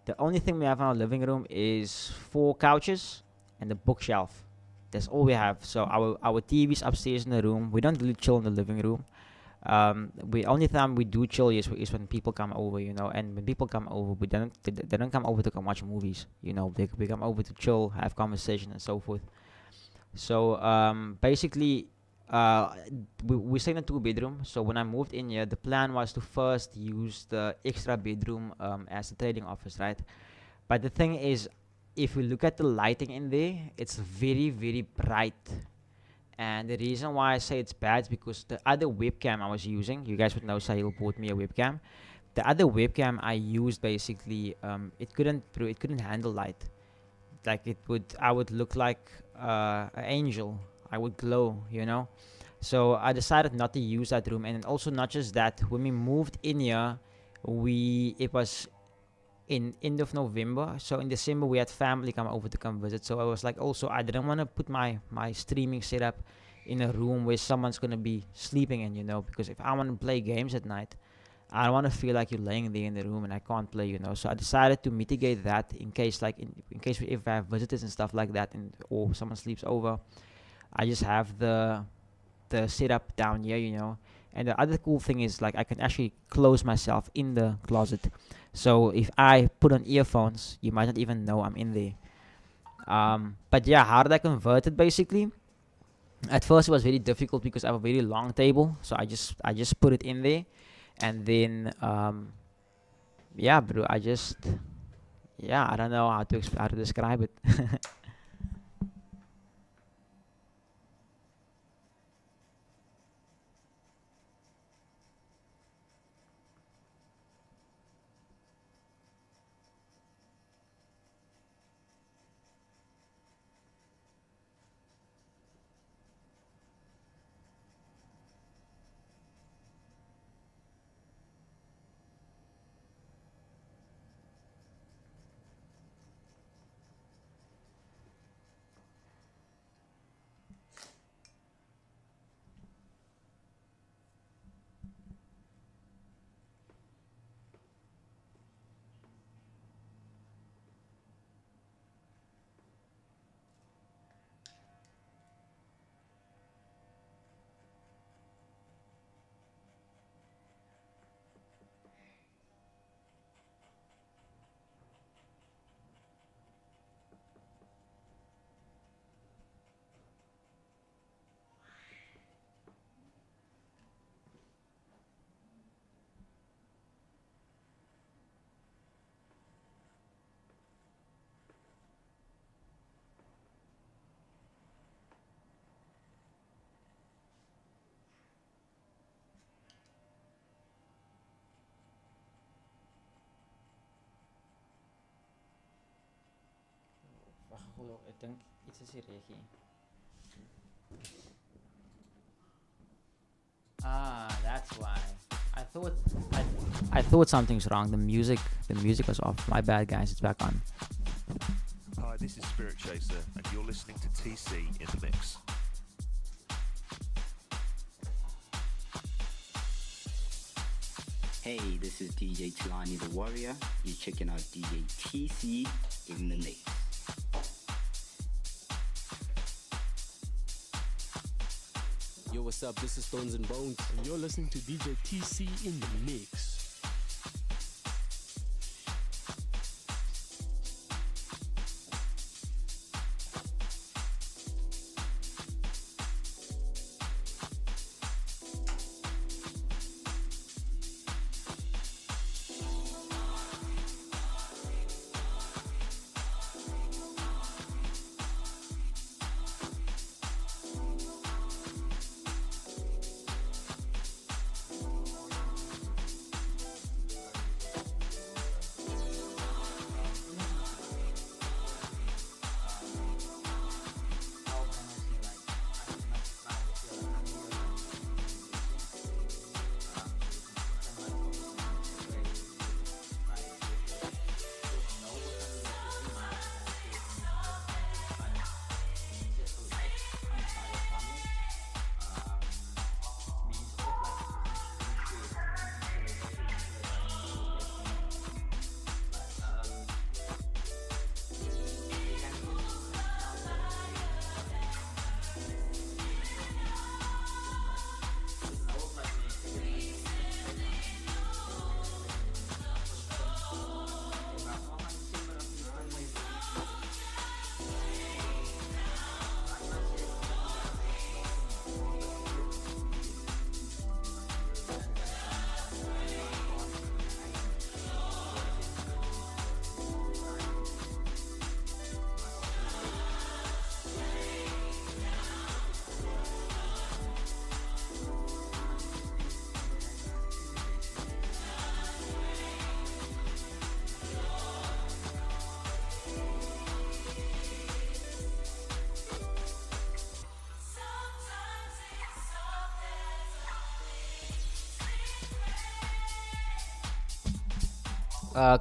The only thing we have in our living room is 4 couches and a bookshelf. That's all we have. So our TV's upstairs in the room. We don't really chill in the living room. We only time we do chill is when people come over, and when people come over, they don't come over to come watch movies, they come over to chill, have conversation, and so forth. So basically, uh, we stay in a two bedroom. So when I moved in here, the plan was to first use the extra bedroom as a trading office, right? But the thing is, if we look at the lighting in there, it's very, very bright. And the reason why I say it's bad is because the other webcam I was using, you guys would know Sahil bought me a webcam. The other webcam I used basically, it couldn't handle light. Like I would look like an angel. I would glow. So I decided not to use that room, and also not just that. When we moved in here, it was in end of November. So in December we had family come over to come visit. So I was like, also I didn't want to put my streaming setup in a room where someone's gonna be sleeping in, because if I want to play games at night, I don't want to feel like you're laying there in the room and I can't play. So I decided to mitigate that in case, like, in case if I have visitors and stuff like that, or someone sleeps over, I just have the setup down here. And the other cool thing is, like, I can actually close myself in the closet. So if I put on earphones, you might not even know I'm in there. But yeah, how did I convert it basically? At first it was very difficult because I have a very long table, so I just put it in there, and then yeah, bro, I don't know how to describe it. Wacht, ik denk iets is hier regie. Ah, that's why. I thought I thought something's wrong. The music was off. My bad, guys. It's back on. Hi, this is Spirit Chaser, and you're listening to TC in the Mix. Hey, this is DJ Tilani the Warrior. You're checking out DJ TC in the mix. Yo, what's up? This is Stones and Bones. And you're listening to DJ TC in the mix.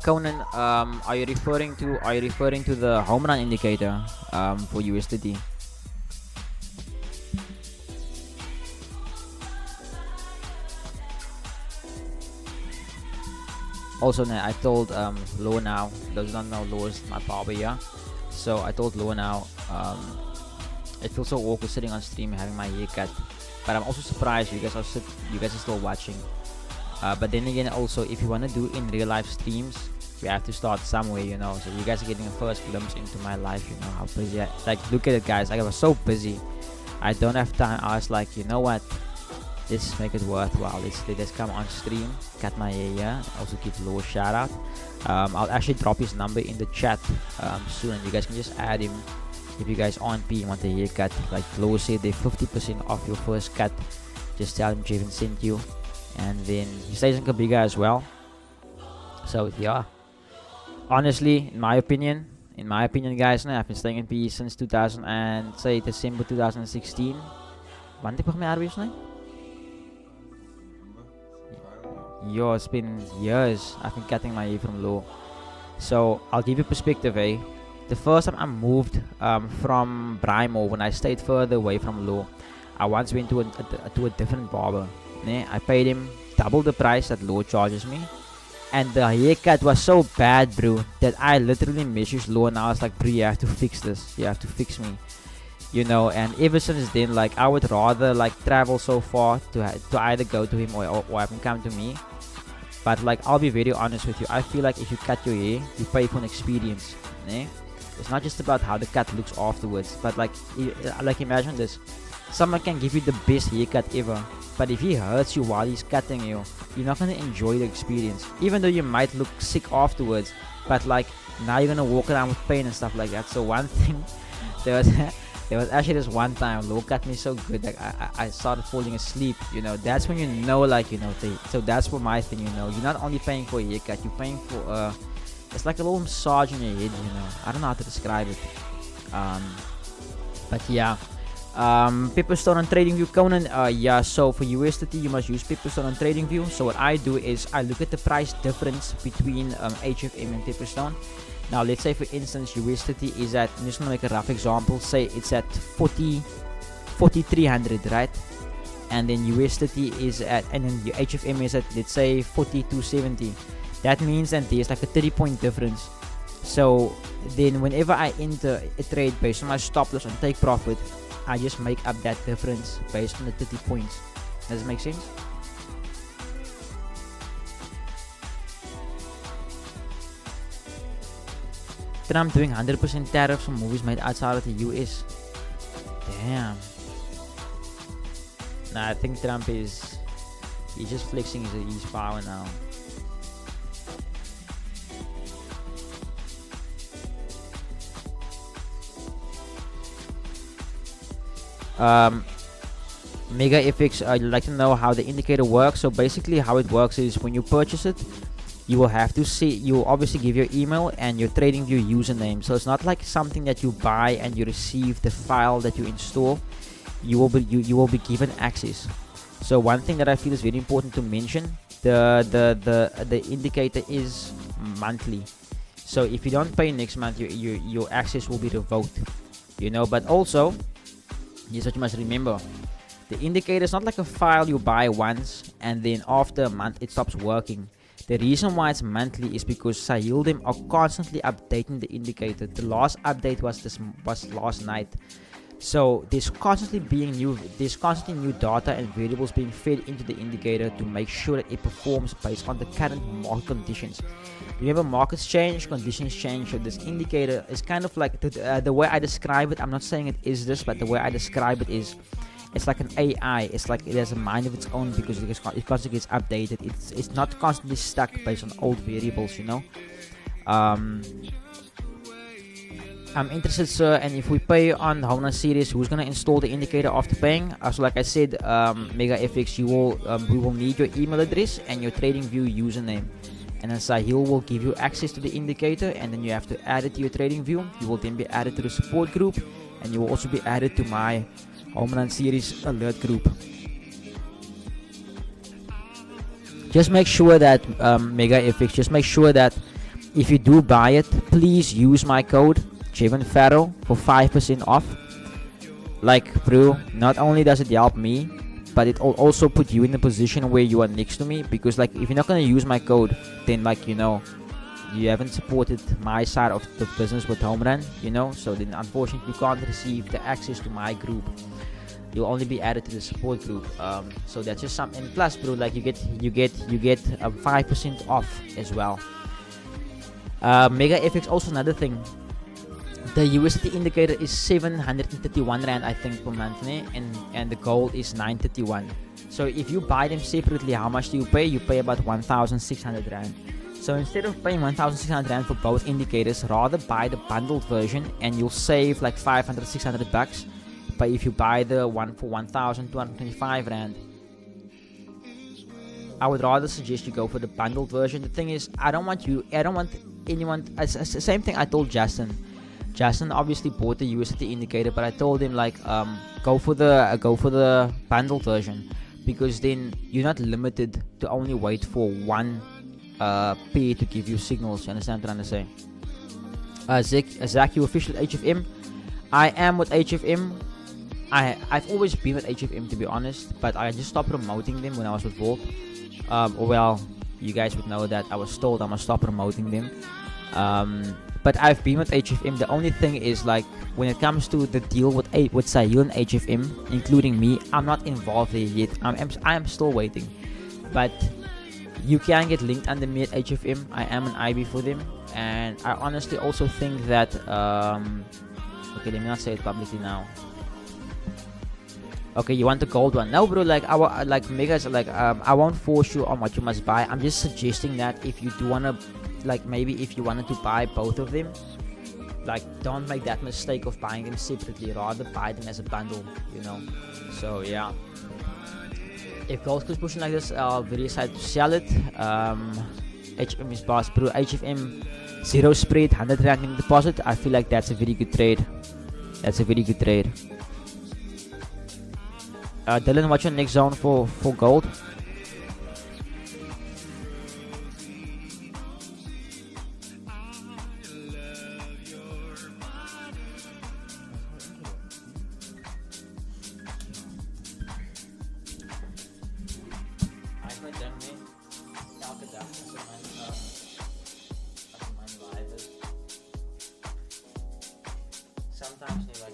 Conan, are you referring to the home run indicator for US30? Also, I told Lo now. Does not know Lo is my barber, yeah. So I told Lo now. It feels so awkward sitting on stream having my hair cut, but I'm also surprised you guys are still watching. But then again, also if you wanna do in real life streams, you have to start somewhere, you know. So you guys are getting a first glimpse into my life, you know how busy. Like look at it, guys. I was so busy. I don't have time. I was like, you know what? Let's make it worthwhile. Let's come on stream, cut my hair, yeah. Also give Lo a shout out. I'll actually drop his number in the chat soon, and you guys can just add him if you guys aren't paying want a haircut. Like Lo said, they're 50% off your first cut. Just tell him Jevon sent you, and then he stays in Kabiga as well. So yeah, honestly, in my opinion, guys, I've been staying in PE since 2000 and say December 2016. Wanneer heb ik my arbeid nou? Yo, it's been years. I've been cutting my hair from Lo. So I'll give you perspective, eh? The first time I moved from Brimo, when I stayed further away from Lo, I once went to a different barber. I paid him double the price that Lo charges me, and the haircut was so bad, bro, that I literally messaged Lo and I was like, bro, you have to fix this. You have to fix me. You know, and ever since then, like, I would rather like travel so far to either go to him or have him come to me. But like, I'll be very honest with you, I feel like if you cut your hair, you pay for an experience. It's not just about how the cut looks afterwards, but like imagine this: someone can give you the best haircut ever, but if he hurts you while he's cutting you, you're not gonna enjoy the experience. Even though you might look sick afterwards, but like now you're gonna walk around with pain and stuff like that. So one thing, there was actually this one time Lo cut me so good, like I started falling asleep, you know. That's when you know, like, you know, so that's for my thing, you know. You're not only paying for a haircut, you're paying for it's like a little massage in your head, you know. I don't know how to describe it. But yeah. Pepperstone on TradingView, Conan. Yeah, so for US30 you must use Pepperstone on TradingView. So what I do is I look at the price difference between HFM and Pepperstone. Now let's say for instance US30 is at, I'm just gonna make a rough example, say it's at 4300, right? And then US30 is at, and then your HFM is at, let's say 4270. That means that there's like a 30-point difference. So then whenever I enter a trade based on my stop loss and take profit, I just make up that difference based on the 30 points. Does it make sense? Trump doing 100% tariffs on movies made outside of the US. Damn. Nah, I think Trump he's just flexing his power now. Mega FX, I'd like to know how the indicator works. So basically how it works is when you purchase it, you will have to see, you will obviously give your email and your TradingView username. So it's not like something that you buy and you receive the file that you install. You will be given access. So one thing that I feel is very important to mention, the indicator is monthly. So if you don't pay next month, your access will be revoked, you know. But also, here's what you must remember: the indicator is not like a file you buy once and then after a month it stops working. The reason why it's monthly is because Sahil them are constantly updating the indicator. The last update was last night. So there's constantly new data and variables being fed into the indicator to make sure that it performs based on the current market conditions. Remember, markets change, conditions change. So this indicator is kind of like the way I describe it. I'm not saying it is this, but the way I describe it is, it's like an AI. It's like it has a mind of its own because it constantly gets updated. It's not constantly stuck based on old variables, you know. I'm interested, sir, and if we pay on the HomeRun series, who's gonna install the indicator after paying? So like I said, Mega FX, we will need your email address and your TradingView username, and then Sahil will give you access to the indicator, and then you have to add it to your TradingView. You will then be added to the support group, and you will also be added to my HomeRun series alert group. Just make sure that Mega FX, just make sure that if you do buy it, please use my code Jevon Pharo for 5% off. Like, bro, not only does it help me, but it will also put you in a position where you are next to me, because like if you're not gonna use my code, then like, you know, you haven't supported my side of the business with HomeRun, you know, so then unfortunately you can't receive the access to my group. You'll only be added to the support group. So that's just something. And plus, bro, like you get 5% off as well. Mega FX also another thing. The USD indicator is 731 rand, I think, per month, and the gold is 931. So if you buy them separately, how much do you pay? You pay about 1,600 rand. So instead of paying 1,600 rand for both indicators, rather buy the bundled version, and you'll save like 500, 600 bucks. But if you buy the one for 1,225 rand, I would rather suggest you go for the bundled version. The thing is, I don't want anyone. It's the same thing I told Justin. Justin obviously bought the USD indicator, but I told him like, go for the bundled version, because then you're not limited to only wait for one pair to give you signals. You understand what I'm trying to say? Zach, you official HFM? I am with HFM. I've always been with HFM, to be honest, but I just stopped promoting them when I was with Volt. Well, you guys would know that I was told I must stop promoting them. But I've been with HFM. The only thing is, like, when it comes to the deal with Sahil and HFM, including me, I'm not involved there yet. I am still waiting. But you can get linked under me at HFM. I am an IB for them, and I honestly also think that okay, let me not say it publicly now. Okay, you want the gold one? No, bro. Like, Megas, like, I won't force you on what you must buy. I'm just suggesting that if you do wanna, like, maybe if you wanted to buy both of them, like, don't make that mistake of buying them separately. Rather buy them as a bundle, you know. So yeah. If gold keeps pushing like this, I'll very excited to sell it. HFM is boss, bro. HFM 0 spread, 100 rand in deposit. I feel like that's a very good trade. That's a very good trade. Dylan, what's your next zone for gold? Sometimes they like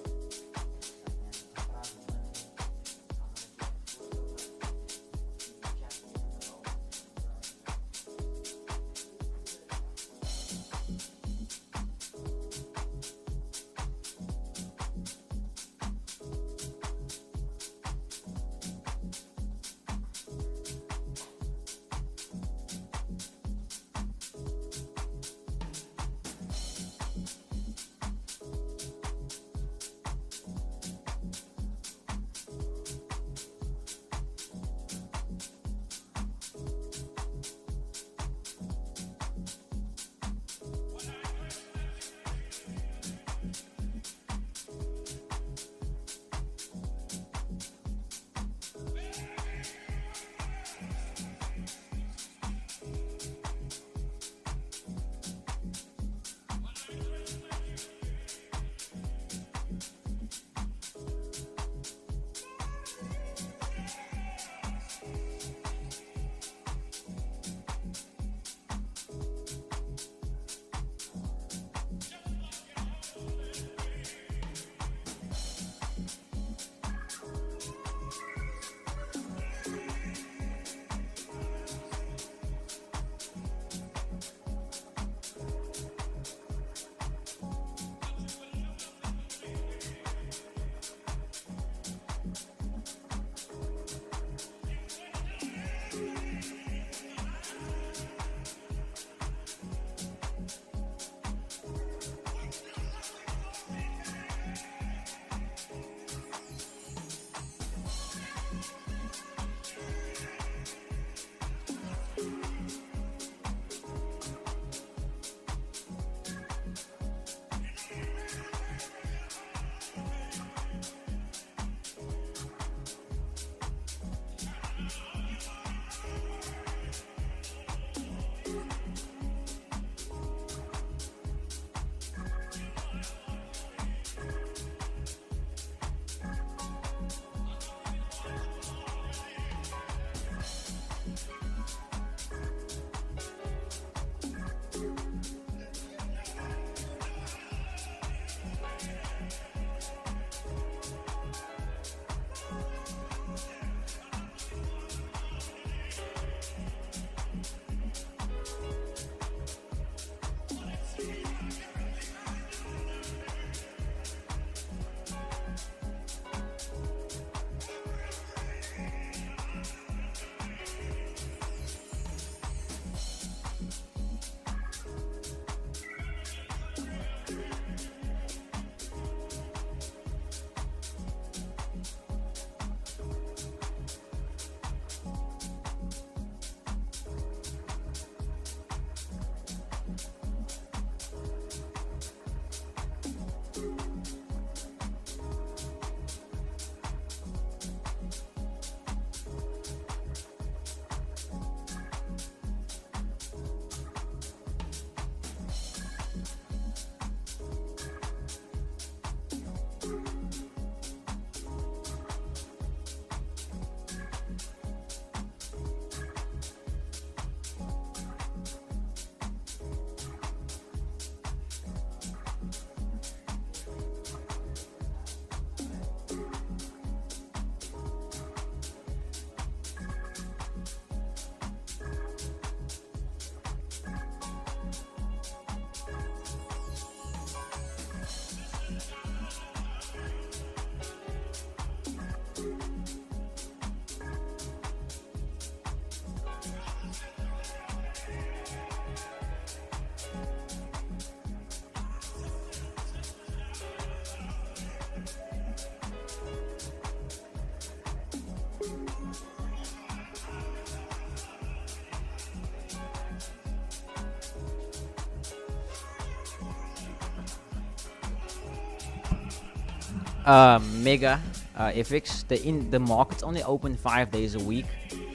Mega FX. The market's only open 5 days a week,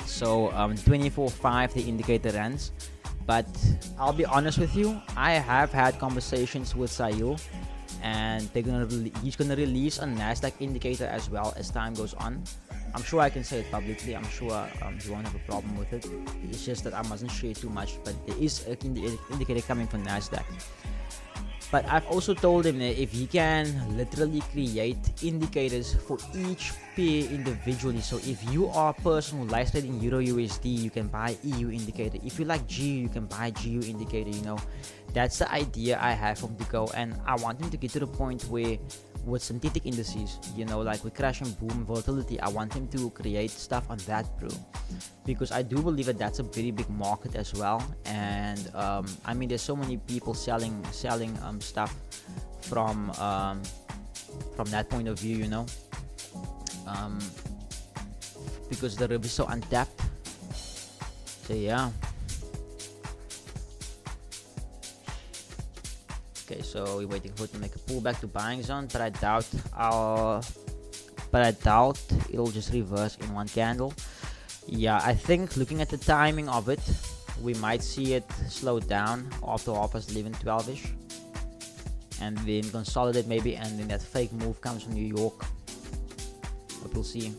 so 24/5 the indicator runs. But I'll be honest with you, I have had conversations with Sayul, and he's gonna release a Nasdaq indicator as well as time goes on. I'm sure I can say it publicly. I'm sure he won't have a problem with it. It's just that I mustn't share too much. But there is an indicator coming from Nasdaq. But I've also told him that if he can literally create indicators for each pair individually. So if you are a person who likes trading Euro USD, you can buy EU indicator. If you like GU, you can buy GU indicator. That's the idea I have from to go, and I want him to get to the point where with synthetic indices, like with crash and boom volatility, I want him to create stuff on that, bro, because I do believe that that's a very big market as well. And I mean, there's so many people selling stuff from that point of view, because the rib is so untapped. So yeah. Okay, so we're waiting for it to make a pullback to buying zone, but I doubt it'll just reverse in one candle. Yeah, I think looking at the timing of it, we might see it slow down after 11:12ish, and then consolidate maybe, and then that fake move comes from New York. But we'll see.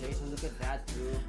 Jason, look at that, dude.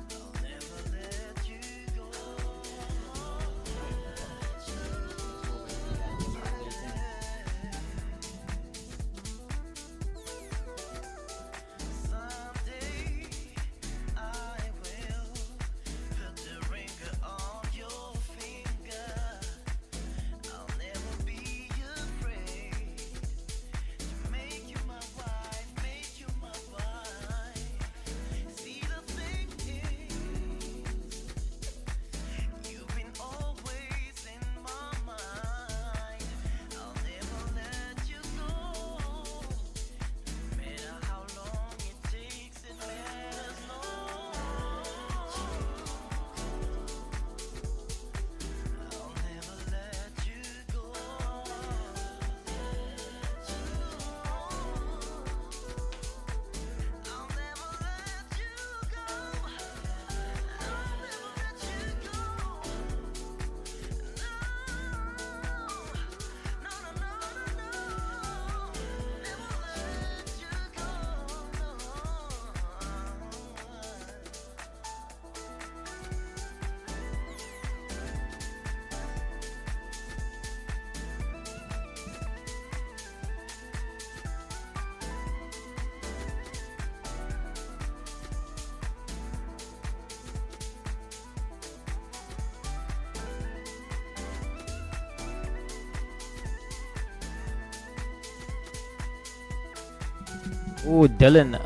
Ooh, Dylan.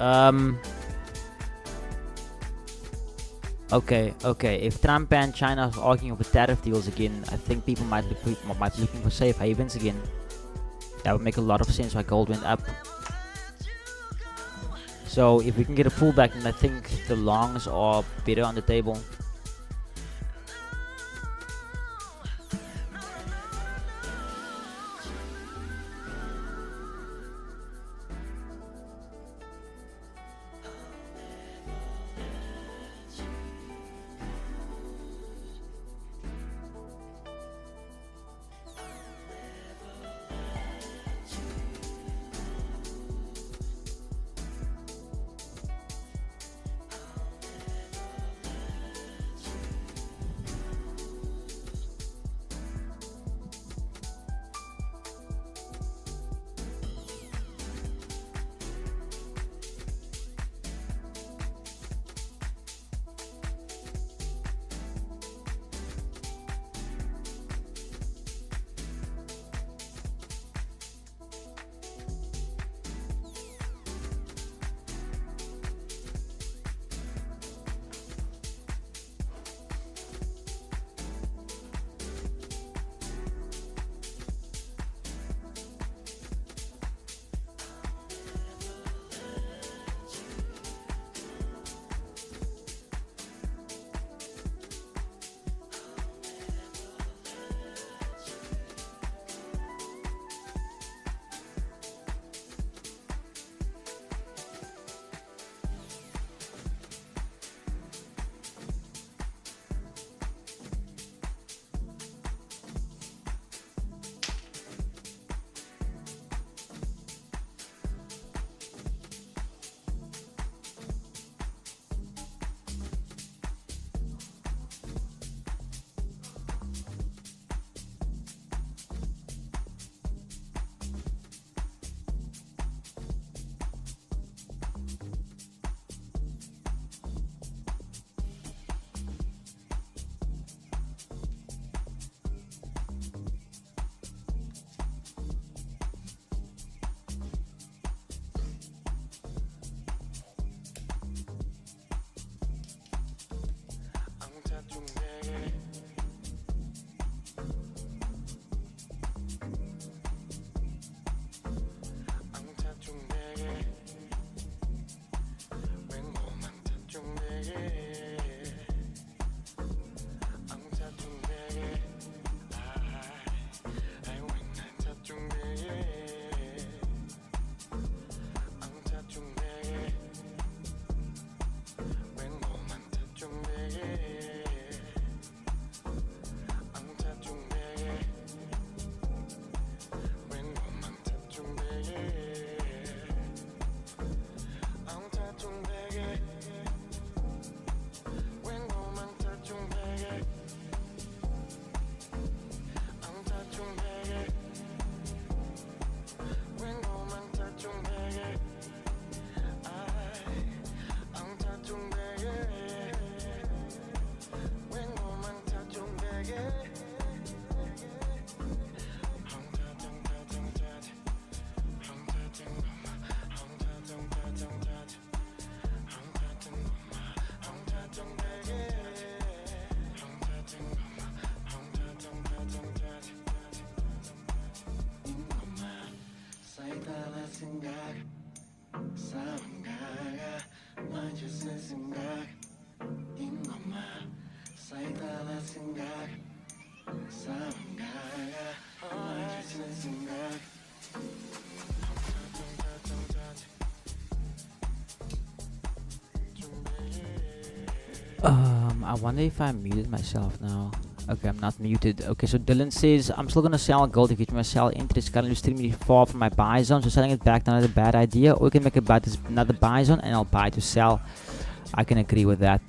Okay. If Trump and China are arguing over tariff deals again, I think people might be looking for safe havens again. That would make a lot of sense why gold went up. So if we can get a pullback, then I think the longs are better on the table. I wonder if I muted myself now. Okay, I'm not muted. Okay, so Dylan says, I'm still gonna sell gold if you my sell interest currently extremely far from my buy zone, so selling it back not a bad idea. Or we can make a buy another buy zone and I'll buy to sell. I can agree with that.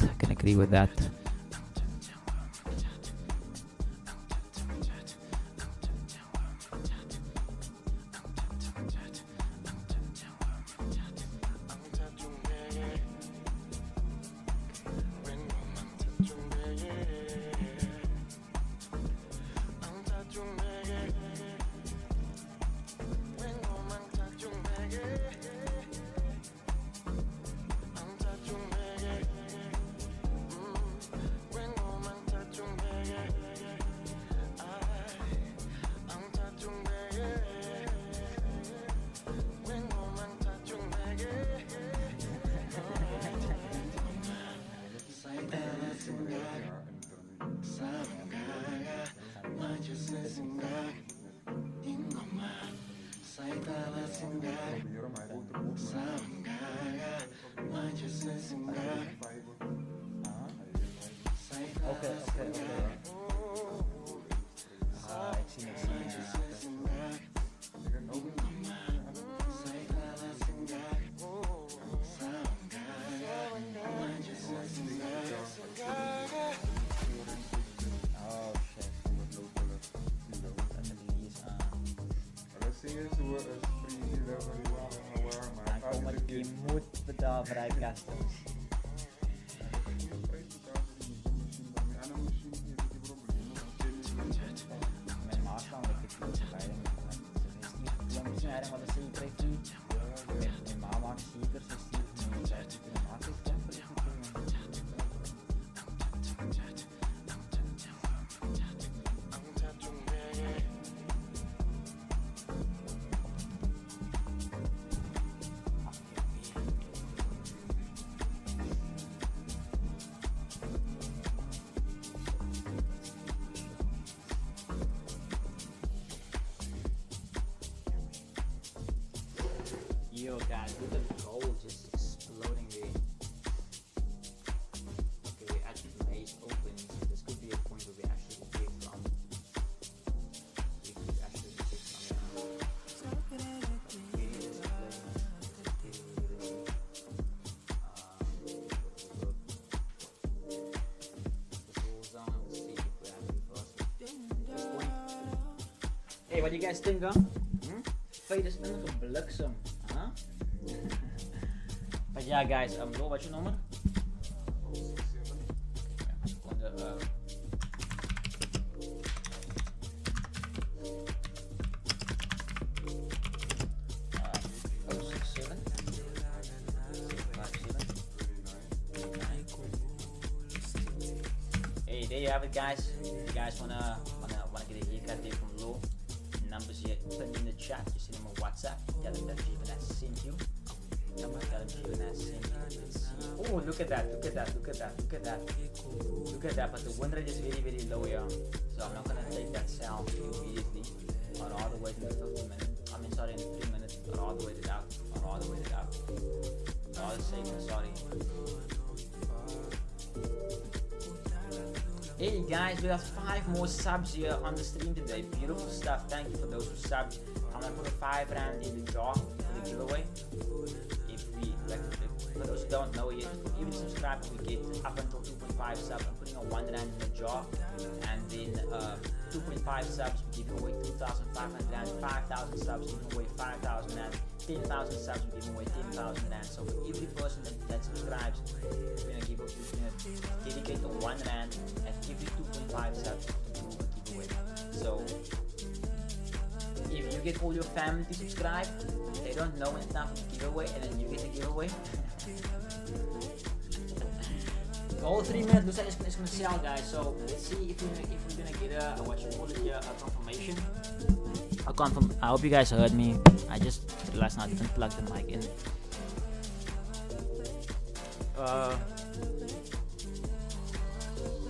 Okay. Ik zie niks. Oh shit. Je moet betalen voor die customs. Mijn maat kan lekker fietsen bij hem. Dan moet je eigenlijk wat een zeker fiets. Mijn mama maakt zeker, ze stiert me niet uit. Mijn maat is dan voor Yo guys, look at the gold just exploding there. Okay, we actually made open, so this could be a point where we actually get from. We could actually get Hey, what do you guys think, huh? Fade is een bliksem. But yeah, guys, bro, what's your number? Hey, there you have it, guys. If you guys wanna get a haircut there from Low, numbers here put in the chat. You see them on WhatsApp. Tell them that Jevon has sent you. Oh, look at that, look at that, but the win rate is very low here, so I'm not gonna take that sell immediately. I'd rather wait in the 15 minutes, in 3 minutes, I'd rather wait it out, I'd rather save it, sorry. Hey guys, we have 5 more subs here on the stream today, beautiful stuff, thank you for those who subbed. I'm gonna put a 5 rand in the jar for the giveaway. For those who don't know yet, for every subscriber we get up until 2.5 subs, I'm putting a 1 rand in the jar, and then 2.5 subs we give away 2,500 rand, 5,000 subs we give away 5,000 rand, 10,000 subs we give away 10,000 rand. So for every person that subscribes, we're gonna dedicate the 1 rand and every 2.5 subs to do a giveaway. So if you get all your family to subscribe, they don't know it's time for the giveaway, and then you get the giveaway. The whole 3 minutes looks like it's gonna sell, guys. So let's see if we're gonna get a confirmation. I hope you guys heard me. I just realized now I didn't plug the mic in.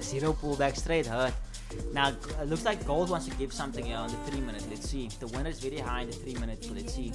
Zero pullback straight hurt. Now it looks like gold wants to give something here on the 3 minute. Let's see. The winner is very high in the 3 minutes, so let's see.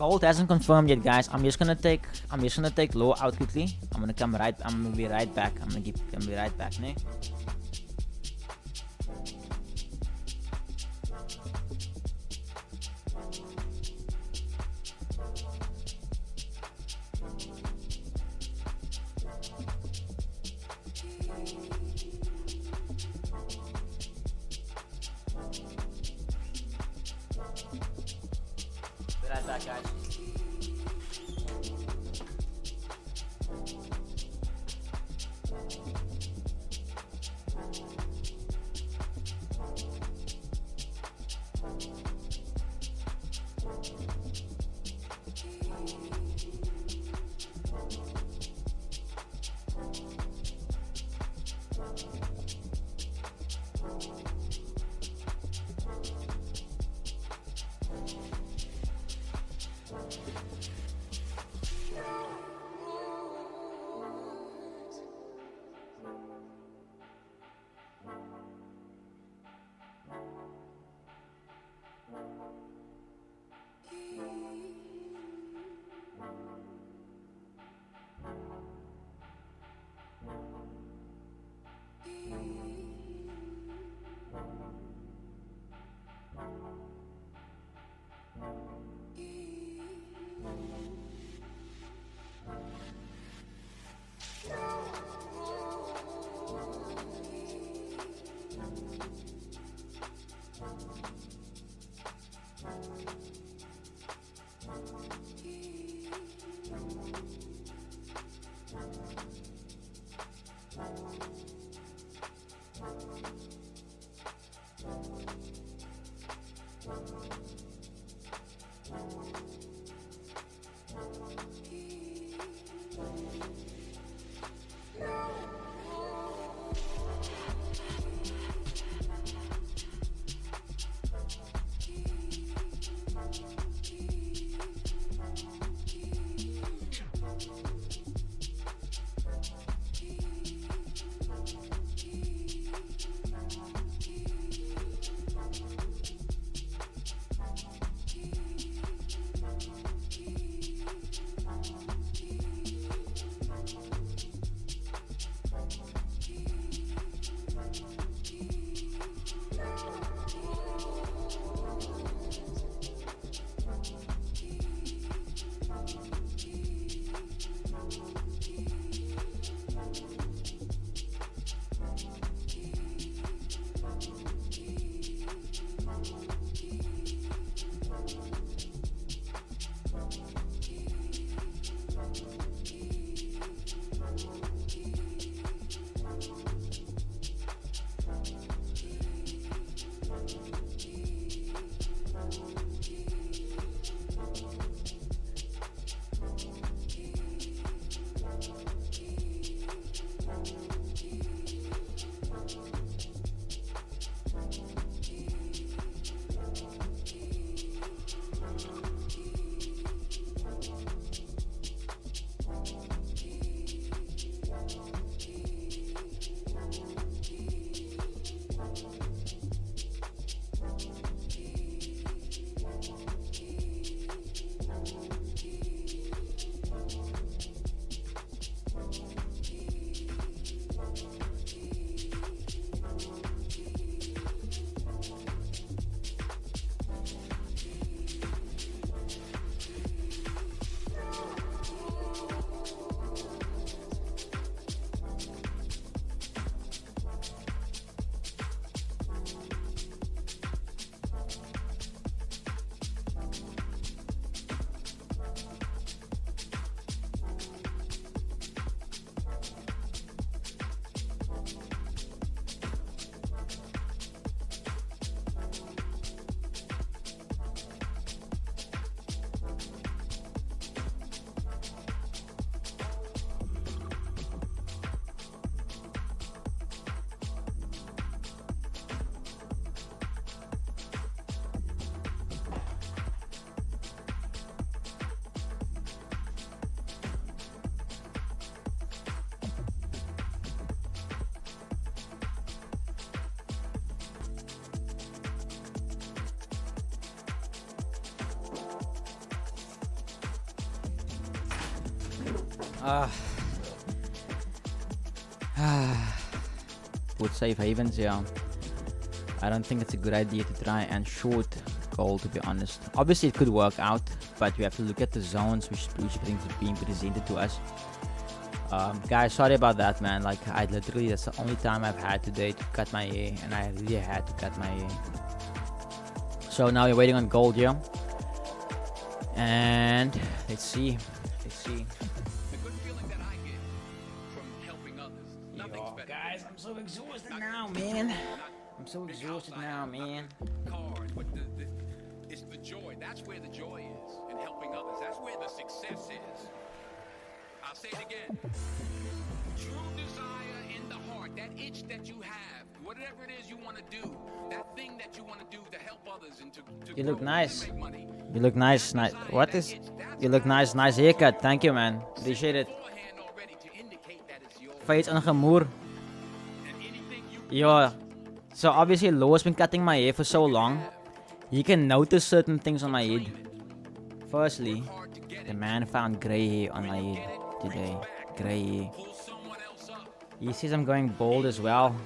Cold hasn't confirmed yet, guys. I'm just gonna take low out quickly. I'm gonna be right back. I'm gonna be right back, ne? Be right back, guys. With safe havens, yeah. I don't think it's a good idea to try and short gold, to be honest. Obviously, it could work out, but we have to look at the zones which things are being presented to us. Guys, sorry about that, man. Like, that's the only time I've had today to cut my hair, and I really had to cut my hair. So now we're waiting on gold, yeah. And let's see. The good feeling that I get from helping others. Nothing's better. Guys, I'm so exhausted now, man. I'm so exhausted now, man. Cars, but it's the joy. That's where the joy is in helping others. That's where the success is. I'll say it again. True desire in the heart, that itch that you have, whatever it is you want to do, that thing that you want to do to help others and to You look grow, nice. to make money. You look nice. What is? You look nice. Nice haircut. Thank you, man. Appreciate it. Beforehand already to indicate that it's yours. Face on gemoer. And anything you Yeah. So obviously, Lo's been cutting my hair for so long. He can notice certain things on my head. Firstly, hard to get the it, man found grey hair on my head today. Grey hair. pull someone else up. He says I'm going bald as well.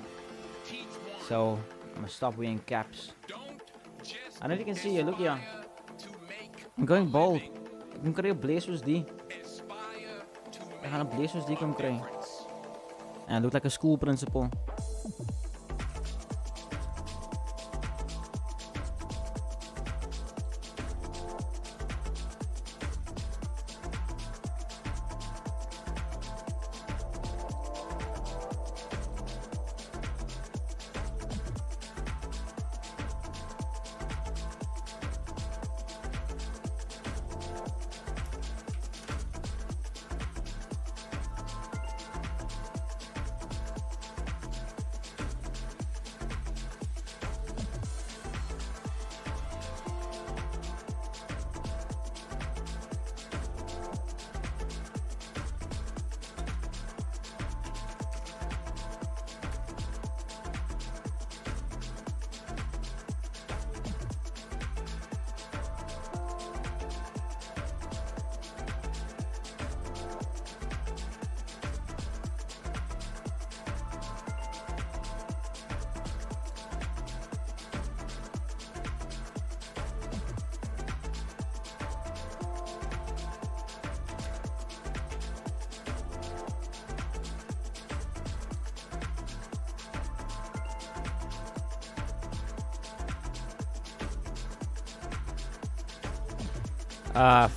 Teach one. So I'm gonna stop wearing caps. Don't just I don't know if you can see you. Look here. to make I'm going bald. Ek moet kry 'n blaze soos die. aspire to Ek gaan 'n blaze soos die kom kry. difference. And I look like a school principal.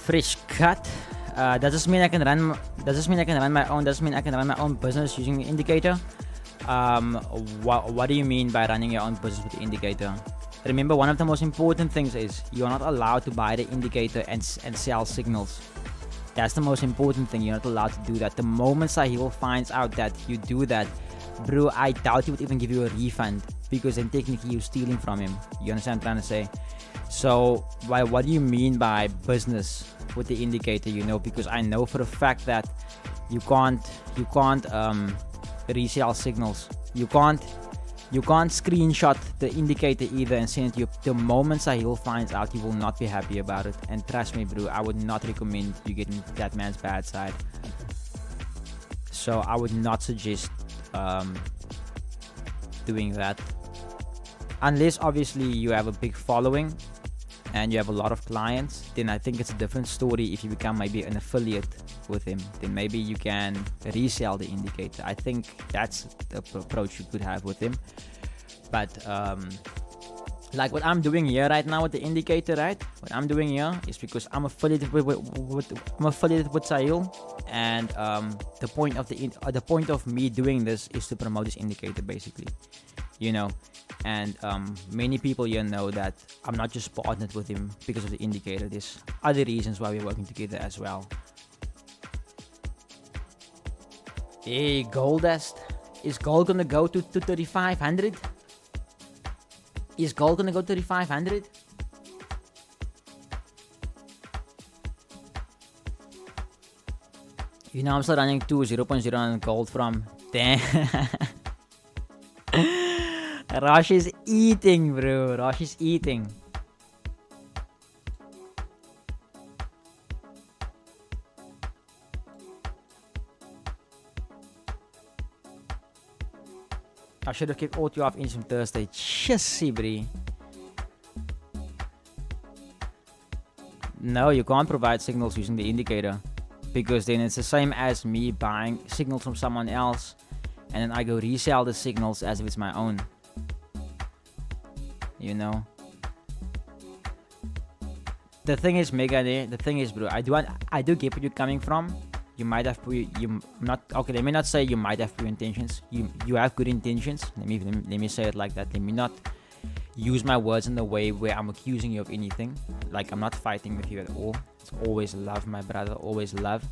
Fresh cut. Does this mean I can run? Does this mean I can run my own? Does this mean I can run my own business using the indicator? What do you mean by running your own business with the indicator? Remember, one of the most important things is you are not allowed to buy the indicator and sell signals. That's the most important thing. You're not allowed to do that. The moment Sahil finds out that you do that, bro, I doubt he would even give you a refund, because then technically you're stealing from him. You understand what I'm trying to say? So, what do you mean by business with the indicator? You know, because I know for a fact that you can't resell signals. You can't screenshot the indicator either and send it to you. The moment Sahil finds out, he will not be happy about it. And trust me, bro, I would not recommend you getting that man's bad side. So I would not suggest doing that, unless obviously you have a big following and you have a lot of clients. Then I think it's a different story. If you become maybe an affiliate with him, then maybe you can resell the indicator. I think that's the approach you could have with him. But like what I'm doing here right now with the indicator, right? What I'm doing here is because I'm affiliated with Sahil, and the point of me doing this is to promote this indicator, basically, you know. And many people here know that I'm not just partnered with him because of the indicator. There's other reasons why we're working together as well. Hey, gold dust. Is gold gonna go to 3,500? Is gold gonna go to 3,500? You know, I'm still running to 0.0 on gold from. Damn. Rosh is eating, bro. Rosh is eating. I should have kept audio off from Thursday. Chissy, brie. No, you can't provide signals using the indicator. Because then it's the same as me buying signals from someone else. And then I go resell the signals as if it's my own. You know? The thing is, Megane, the thing is, bro, I do get where you're coming from. You might have let me not say you might have pure intentions. You have good intentions. Let me say it like that. Let me not use my words in the way where I'm accusing you of anything. Like, I'm not fighting with you at all. It's always love, my brother, always love.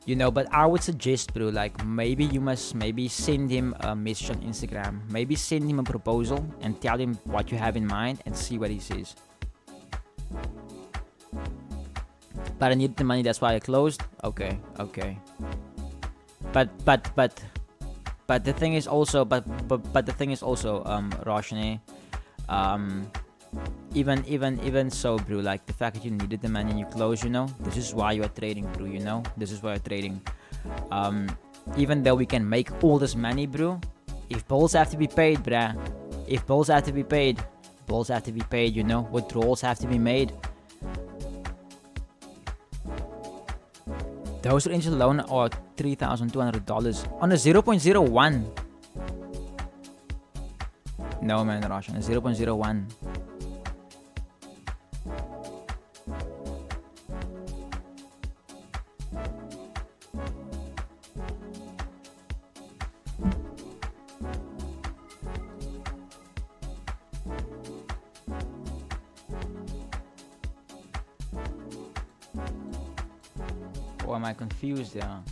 You know, but I would suggest, bro, like, maybe you must send him a message on Instagram. Maybe send him a proposal and tell him what you have in mind and see what he says. But I need the money, that's why I closed. Okay. But the thing is also, Roshni, even so, bro, like, the fact that you needed the money and you closed, you know, this is why you are trading, bro, you know, this is why you're trading. Even though we can make all this money, bro, if bills have to be paid, bruh, you know, withdrawals have to be made. Those ranges alone are $3,200 on a 0.01. No, man, Rush, on a 0.01. Or am I confused there?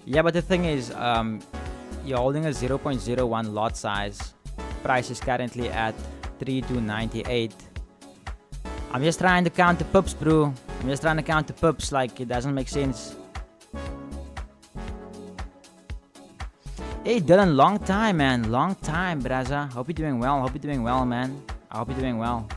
Yeah, but the thing is, you're holding a 0.01 lot size. Price is currently at 3,298. I'm just trying to count the pips, bro. Like, it doesn't make sense. Hey, Dylan, long time, man. Long time, braza. Hope you're doing well. Man. I hope you're doing well.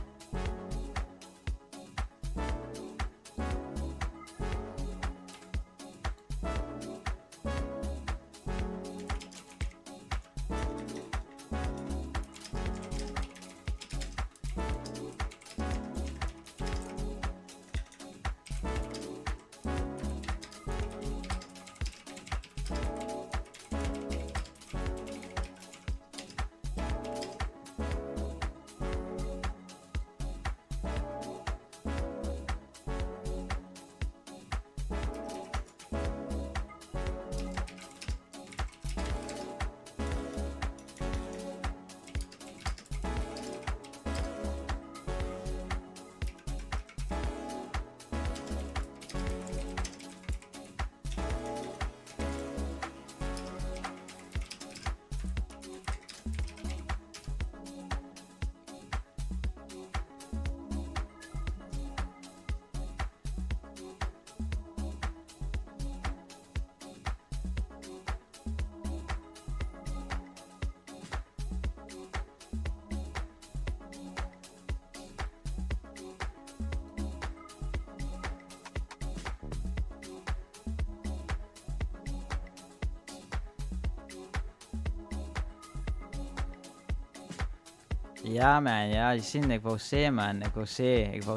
Ja, man, ja, je ziet, ik wou zeggen, man, ik wou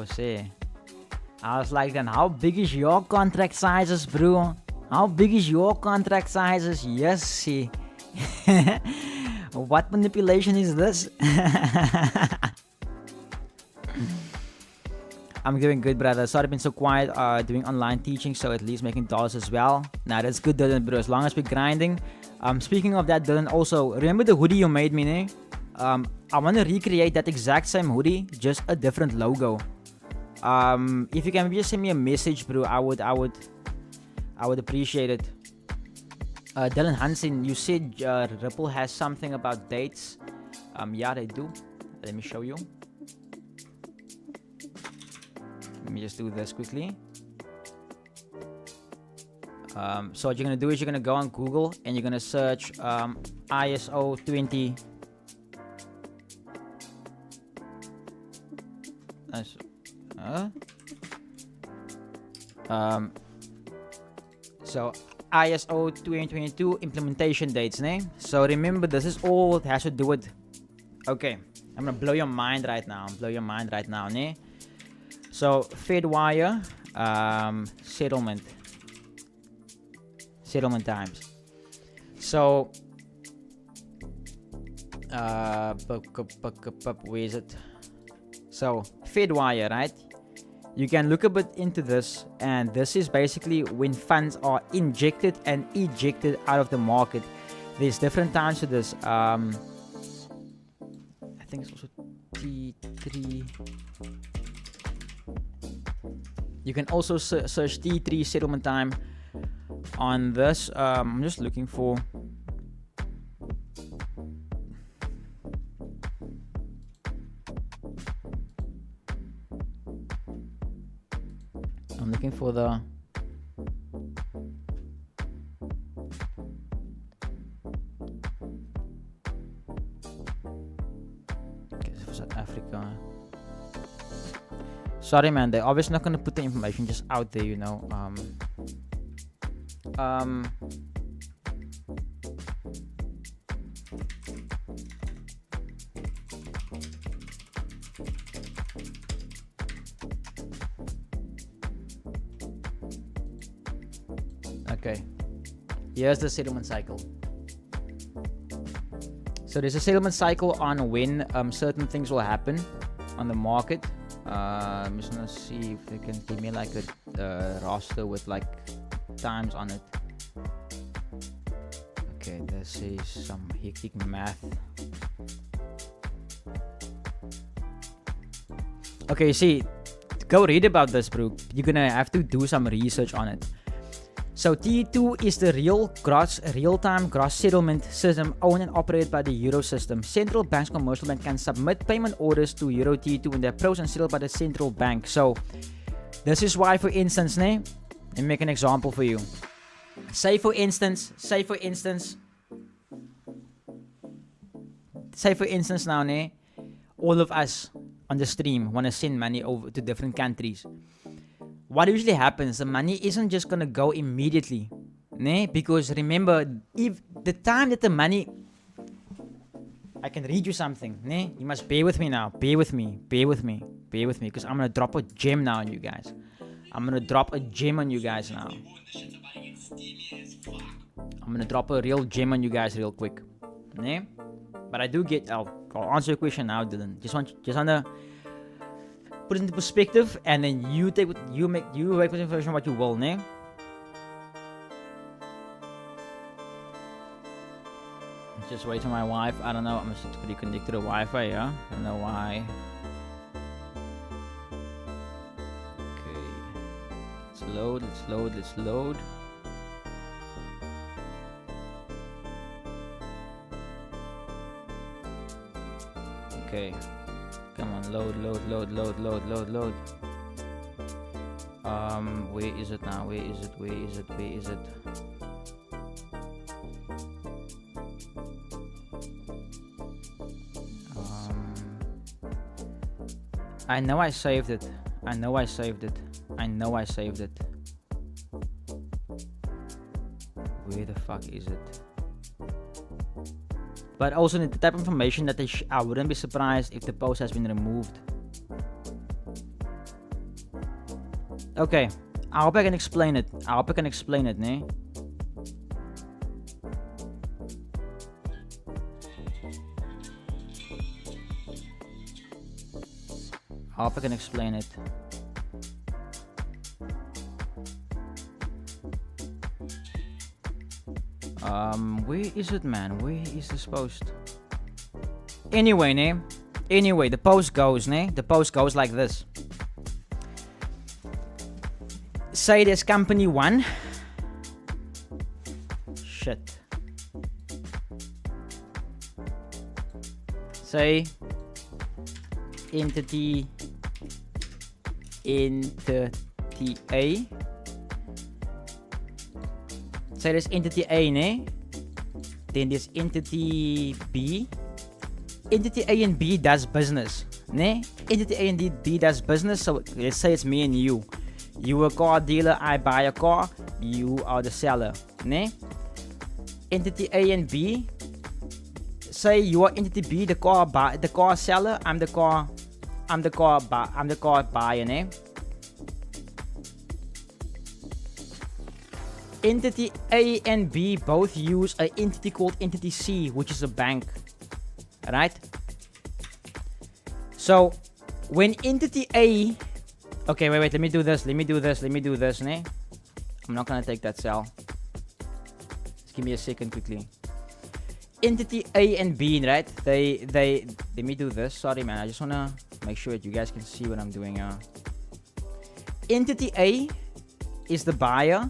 zeggen. I was like, then, how big is your contract sizes, bro? How big is your contract sizes? Yes, see. What manipulation is this? I'm doing good, brother. Sorry I've been so quiet doing online teaching, so at least making dollars as well. Nah, that's good, Dylan, bro, as long as we're grinding. Speaking of that, Dylan, also, remember the hoodie you made me, ne? I want to recreate that exact same hoodie, just a different logo. If you can just send me a message, bro, I would appreciate it. Dylan Hansen, you said Ripple has something about dates. Yeah, they do. Let me show you. Let me just do this quickly. So what you're gonna do is you're gonna go on Google and you're gonna search ISO 20. So ISO 2022 implementation dates, ne? So remember, this is all it has to do with. Okay, I'm gonna blow your mind right now. Ne? So Fedwire settlement times. So where is it? So Fedwire, right? You can look a bit into this, and this is basically when funds are injected and ejected out of the market. There's different times to this. I think it's also T3. You can also search T3 settlement time on this. I'm just looking for. I'm looking for the. Okay, for South Africa. Sorry, man. They're obviously not gonna put the information just out there, you know. Okay, here's the settlement cycle. So there's a settlement cycle on when certain things will happen on the market. I'm just gonna see if they can give me like a roster with like times on it. Okay, this is some hectic math. Okay, see, go read about this, bro. You're gonna have to do some research on it. So T2 is the real-time gross settlement system owned and operated by the Euro system. Central banks, commercial bank can submit payment orders to Euro T2 and they're processed and settled by the central bank. So this is why, for instance, let me make an example for you. Say for instance now, all of us on the stream want to send money over to different countries. What usually happens, the money isn't just gonna go immediately, because remember, if the time that the money, I can read you something, you must bear with me now, bear with me, because I'm gonna drop a gem now on you guys. I'm gonna drop a real gem on you guys real quick, But I do get, I'll answer your question now, Dylan. Just wanna put it into perspective, and then you make with information what you will, Just wait for my wife. I don't know. I'm just pretty connected to the Wi-Fi, yeah. I don't know why. Okay, let's load. Okay. Come on, load. Where is it now? Where is it? I know I saved it. Where the fuck is it? But also the type of information that I wouldn't be surprised if the post has been removed. Okay, I hope I can explain it. I hope I can explain it. Where is it, man? Where is this post? Anyway, the post goes, The post goes like this. say there's company 1. Shit. Say entity A. Say there's entity A, ne? Then there's entity B. Entity A and B does business, ne? Entity A and B does business. So let's say it's me and you. You a car dealer, I buy a car, you are the seller, ne? Entity A and B. Say you are entity B, the car seller. I'm the car buyer, ne? Entity A and B both use an entity called entity C, which is a bank. Alright? So, when entity A... Okay, wait, let me do this, ne? I'm not gonna take that cell. Just give me a second quickly. Entity A and B, right? They let me do this. Sorry, man. I just wanna make sure that you guys can see what I'm doing. Entity A is the buyer.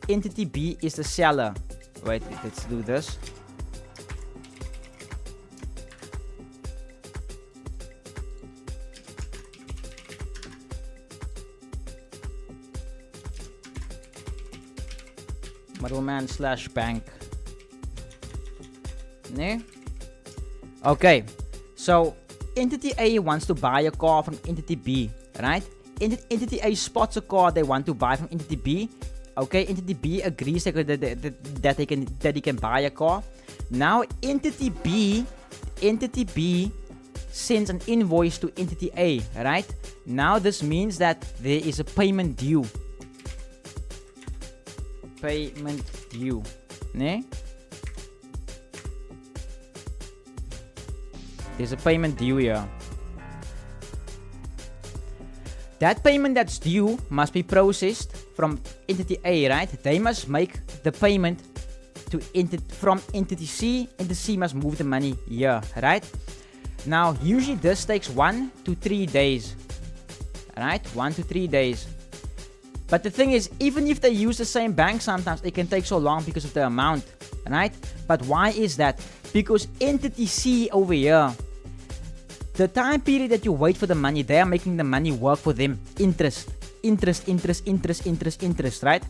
Entity B is the seller. Wait, let's do this. Middleman / bank. Ne? Okay. So, entity A wants to buy a car from entity B, right? Entity A spots a car they want to buy from entity B. Okay, entity B agrees that he can buy a car. Now, entity B sends an invoice to entity A, right? Now, this means that there is a payment due. Ne? There's a payment due here. That payment that's due must be processed from entity A, right? They must make the payment from entity C. Entity C must move the money here, right? Now, usually this takes 1 to 3 days. Right? 1 to 3 days. But the thing is, even if they use the same bank, sometimes it can take so long because of the amount, right? But why is that? Because entity C over here, the time period that you wait for the money, they are making the money work for them. Interest, right?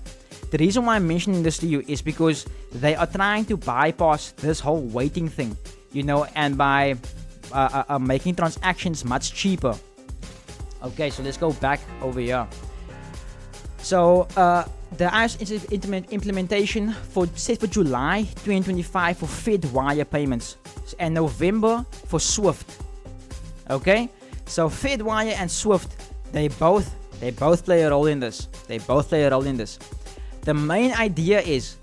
The reason why I'm mentioning this to you is because they are trying to bypass this whole waiting thing, you know, and by making transactions much cheaper. Okay, so let's go back over here. So, the IOS implementation set for July 2025 for Fed wire payments and November for SWIFT. Okay, so Fed wire and SWIFT, they both play a role in this. The main idea is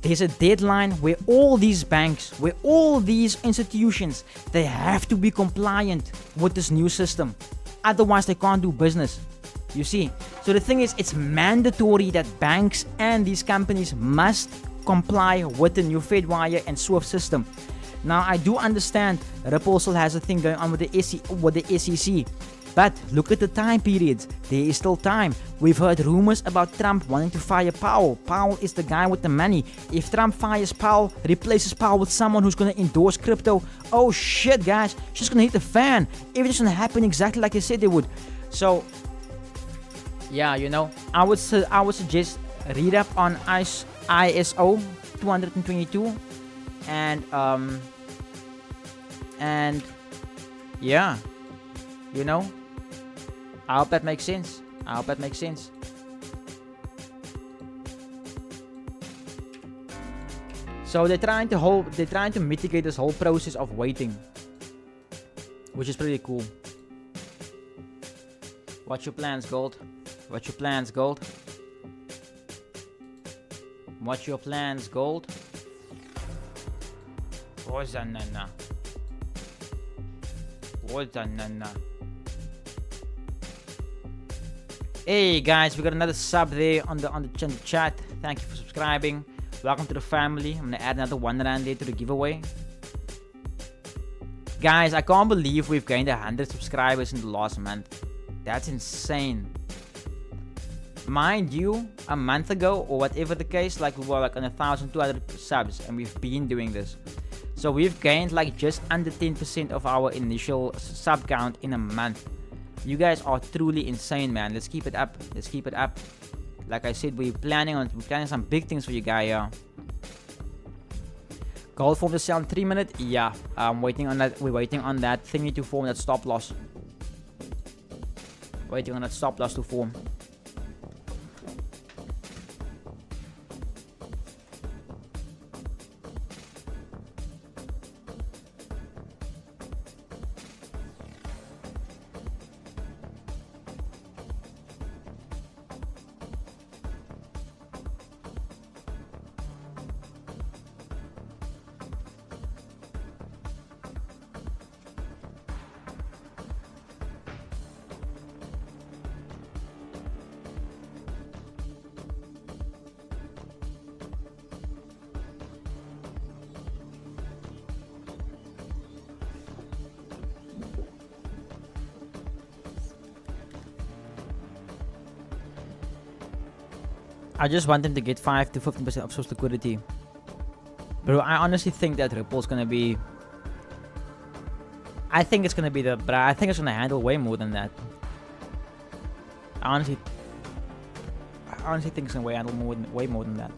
there's a deadline where all these banks, where all these institutions, they have to be compliant with this new system. Otherwise, they can't do business. You see? So the thing is, it's mandatory that banks and these companies must comply with the new FedWire and SWIFT system. Now, I do understand Ripple still has a thing going on with the SEC. But look at the time periods. There is still time. We've heard rumors about Trump wanting to fire Powell. Powell is the guy with the money. If Trump fires Powell, replaces Powell with someone who's going to endorse crypto, oh shit, guys, she's going to hit the fan. Everything's going to happen exactly like they said they would. So, yeah, you know, I would suggest read up on ISO 222 and yeah, you know, I hope that makes sense. So they're trying to mitigate this whole process of waiting, which is pretty cool. What's your plans, Gold? What's your plans, Gold? Hey guys, we got another sub there on the chat. Thank you for subscribing. Welcome to the family. I'm gonna add another 1 rand there to the giveaway. Guys, I can't believe we've gained 100 subscribers in the last month. That's insane. mind you, a month ago or whatever the case, like we were like on 1,200 subs, and we've been doing this. So we've gained like just under 10% of our initial sub count in a month. You guys are truly insane, man. Let's keep it up. Let's keep it up. Like I said, we're planning some big things for you guys. Yeah. Gold form to sell in 3 minutes. Yeah, I'm waiting on that. We're waiting on that thingy to form, that stop loss. Waiting on that stop loss to form. I just want them to get 5 to 15% of source liquidity. Bro, I honestly think that Ripple's gonna be... I think it's gonna be the... But I think it's gonna handle way more than that. I honestly think it's gonna handle way more than that.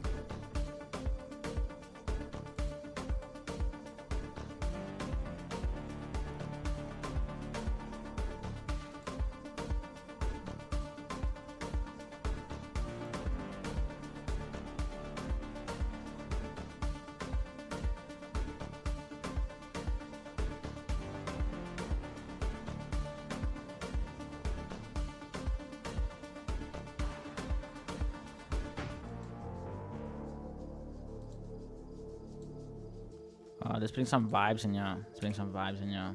Let's bring some vibes in here. Let's bring some vibes in here.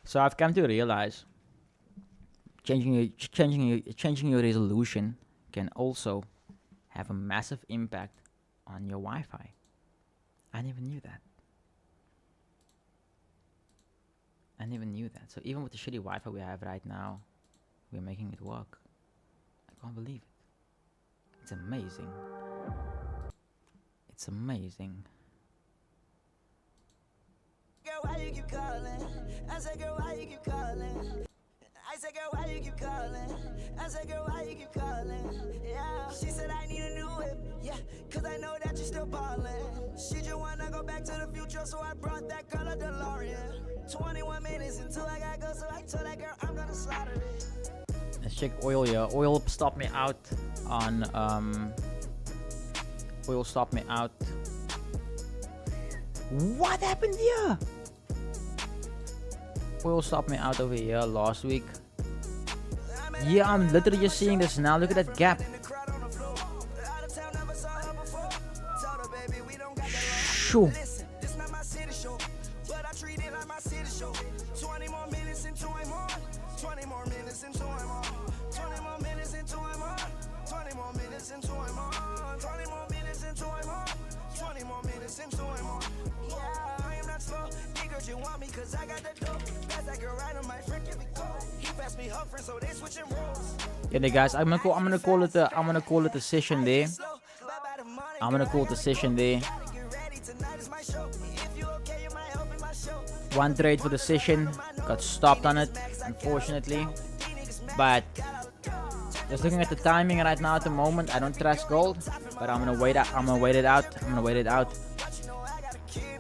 So I've come to realize changing your resolution can also have a massive impact on your Wi-Fi. I never knew that. I never knew that. So even with the shitty Wi-Fi we have right now, we're making it work. I can't believe it. It's amazing. It's amazing. Girl, why you keep calling? I said, girl, why you keep calling? I said, girl, why you keep calling? I said, girl, why you keep calling? Yeah. She said, I need a new whip. Yeah, cause I know that you're still ballin'. She just wanna go back to the future, so I brought that girl a DeLorean. 21 minutes until I gotta go, so I told that girl I'm gonna slaughter it. Let's check oil here. Oil stopped me out on oil stopped me out. What happened here? Oil stopped me out over here last week. Yeah, I'm literally just seeing this now. Look at that gap. Sure. 20 more minutes into I'm on. 20 more minutes into I'm on. 20 more minutes into I'm on. 20 more minutes into I'm on. 20 more minutes into I'm on. 20 more minutes into I'm on. Yeah, I am not slow. Niggas, you want me cause I got the dope. That's like a ride on my friend, give me cold. He passed me her friend, so they switching roles. Yeah, then guys, I'm gonna call it a session there. I'm gonna call it a session there. One trade for the session, got stopped on it, unfortunately. But just looking at the timing right now at the moment, I don't trust gold, but I'm gonna wait it out.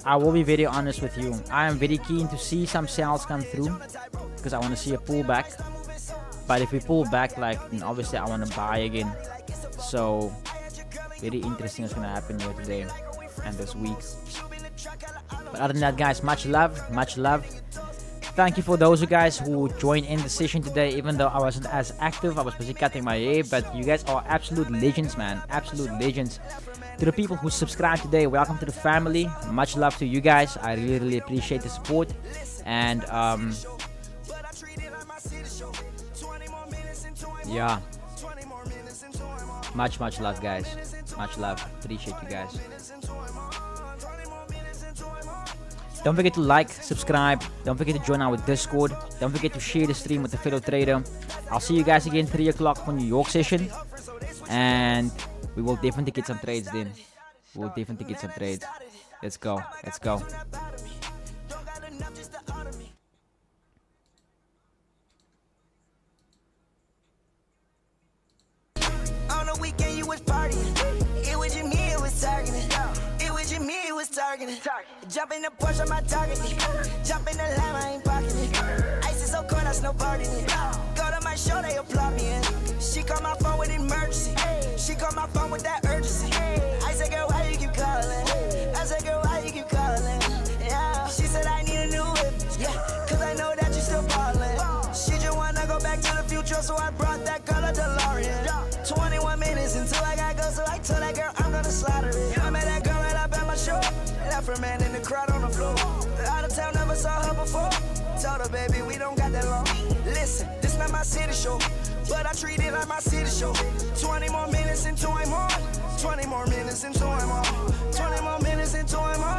I will be very honest with you. I am very keen to see some sales come through because I want to see a pullback. But if we pull back, then obviously I want to buy again. So very interesting what's gonna happen here today and this week. But other than that, guys, much love. Thank you for those of guys who joined in the session today, even though I wasn't as active. I was busy cutting my hair, but you guys are absolute legends, man. Absolute legends. To the people who subscribed today, welcome to the family. Much love to you guys. I really appreciate the support. And yeah, much love, guys. Much love. Appreciate you guys. Don't forget to like, subscribe. Don't forget to join our Discord. Don't forget to share the stream with a fellow trader. I'll see you guys again 3 o'clock for New York session. And we will definitely get some trades then. We'll definitely get some trades. Let's go. Let's go. On the weekend you was partying. It was your me, it was targeting. It was your me, it was targeting. Jump in the Porsche, I'm not targeting. Jump in the Lamb, I ain't parking it. Ice is so cold, that's no party. Go to my show, they applaud me in. She call my phone with emergency. She call my phone with that urgency. I said, girl, why you keep calling? I said, girl, why you keep calling? Yeah. She said, I need a new whip. Yeah, cause I know that you still ballin'. She just wanna go back to the future, so I brought that girl a DeLorean. 21 minutes until I gotta go, so I told that girl I'm gonna slaughter it. I met that girl right up at my show. Left her man in the crowd on the floor. Out of town, never saw her before. Told her, baby, we don't got that long. Listen, this not my city show, but I treat it like my city show. 20 more minutes until I'm on. 20 more minutes until I'm on. 20 more minutes until I'm on.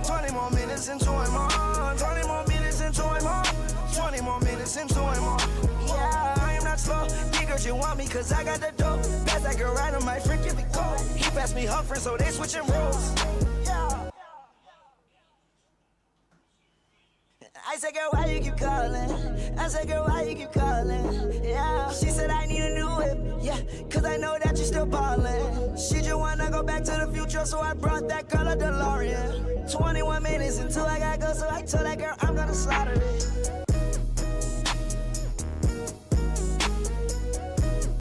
20 more minutes until I'm on. 20 more minutes until I'm on. 20 more minutes until I'm on. Yeah, I am not slow. Niggas, you want me cause I got the dope. Pass that girl right on my friend, give me cold. He passed me her friend, so they switching roles. Yeah. I said, girl, why you keep calling? I said, girl, why you keep calling? Yeah. She said, I need a new whip. Yeah, cause I know that you still ballin'. She just wanna go back to the future, so I brought that girl a DeLorean. 21 minutes until I gotta go, so I told that girl I'm gonna slaughter it.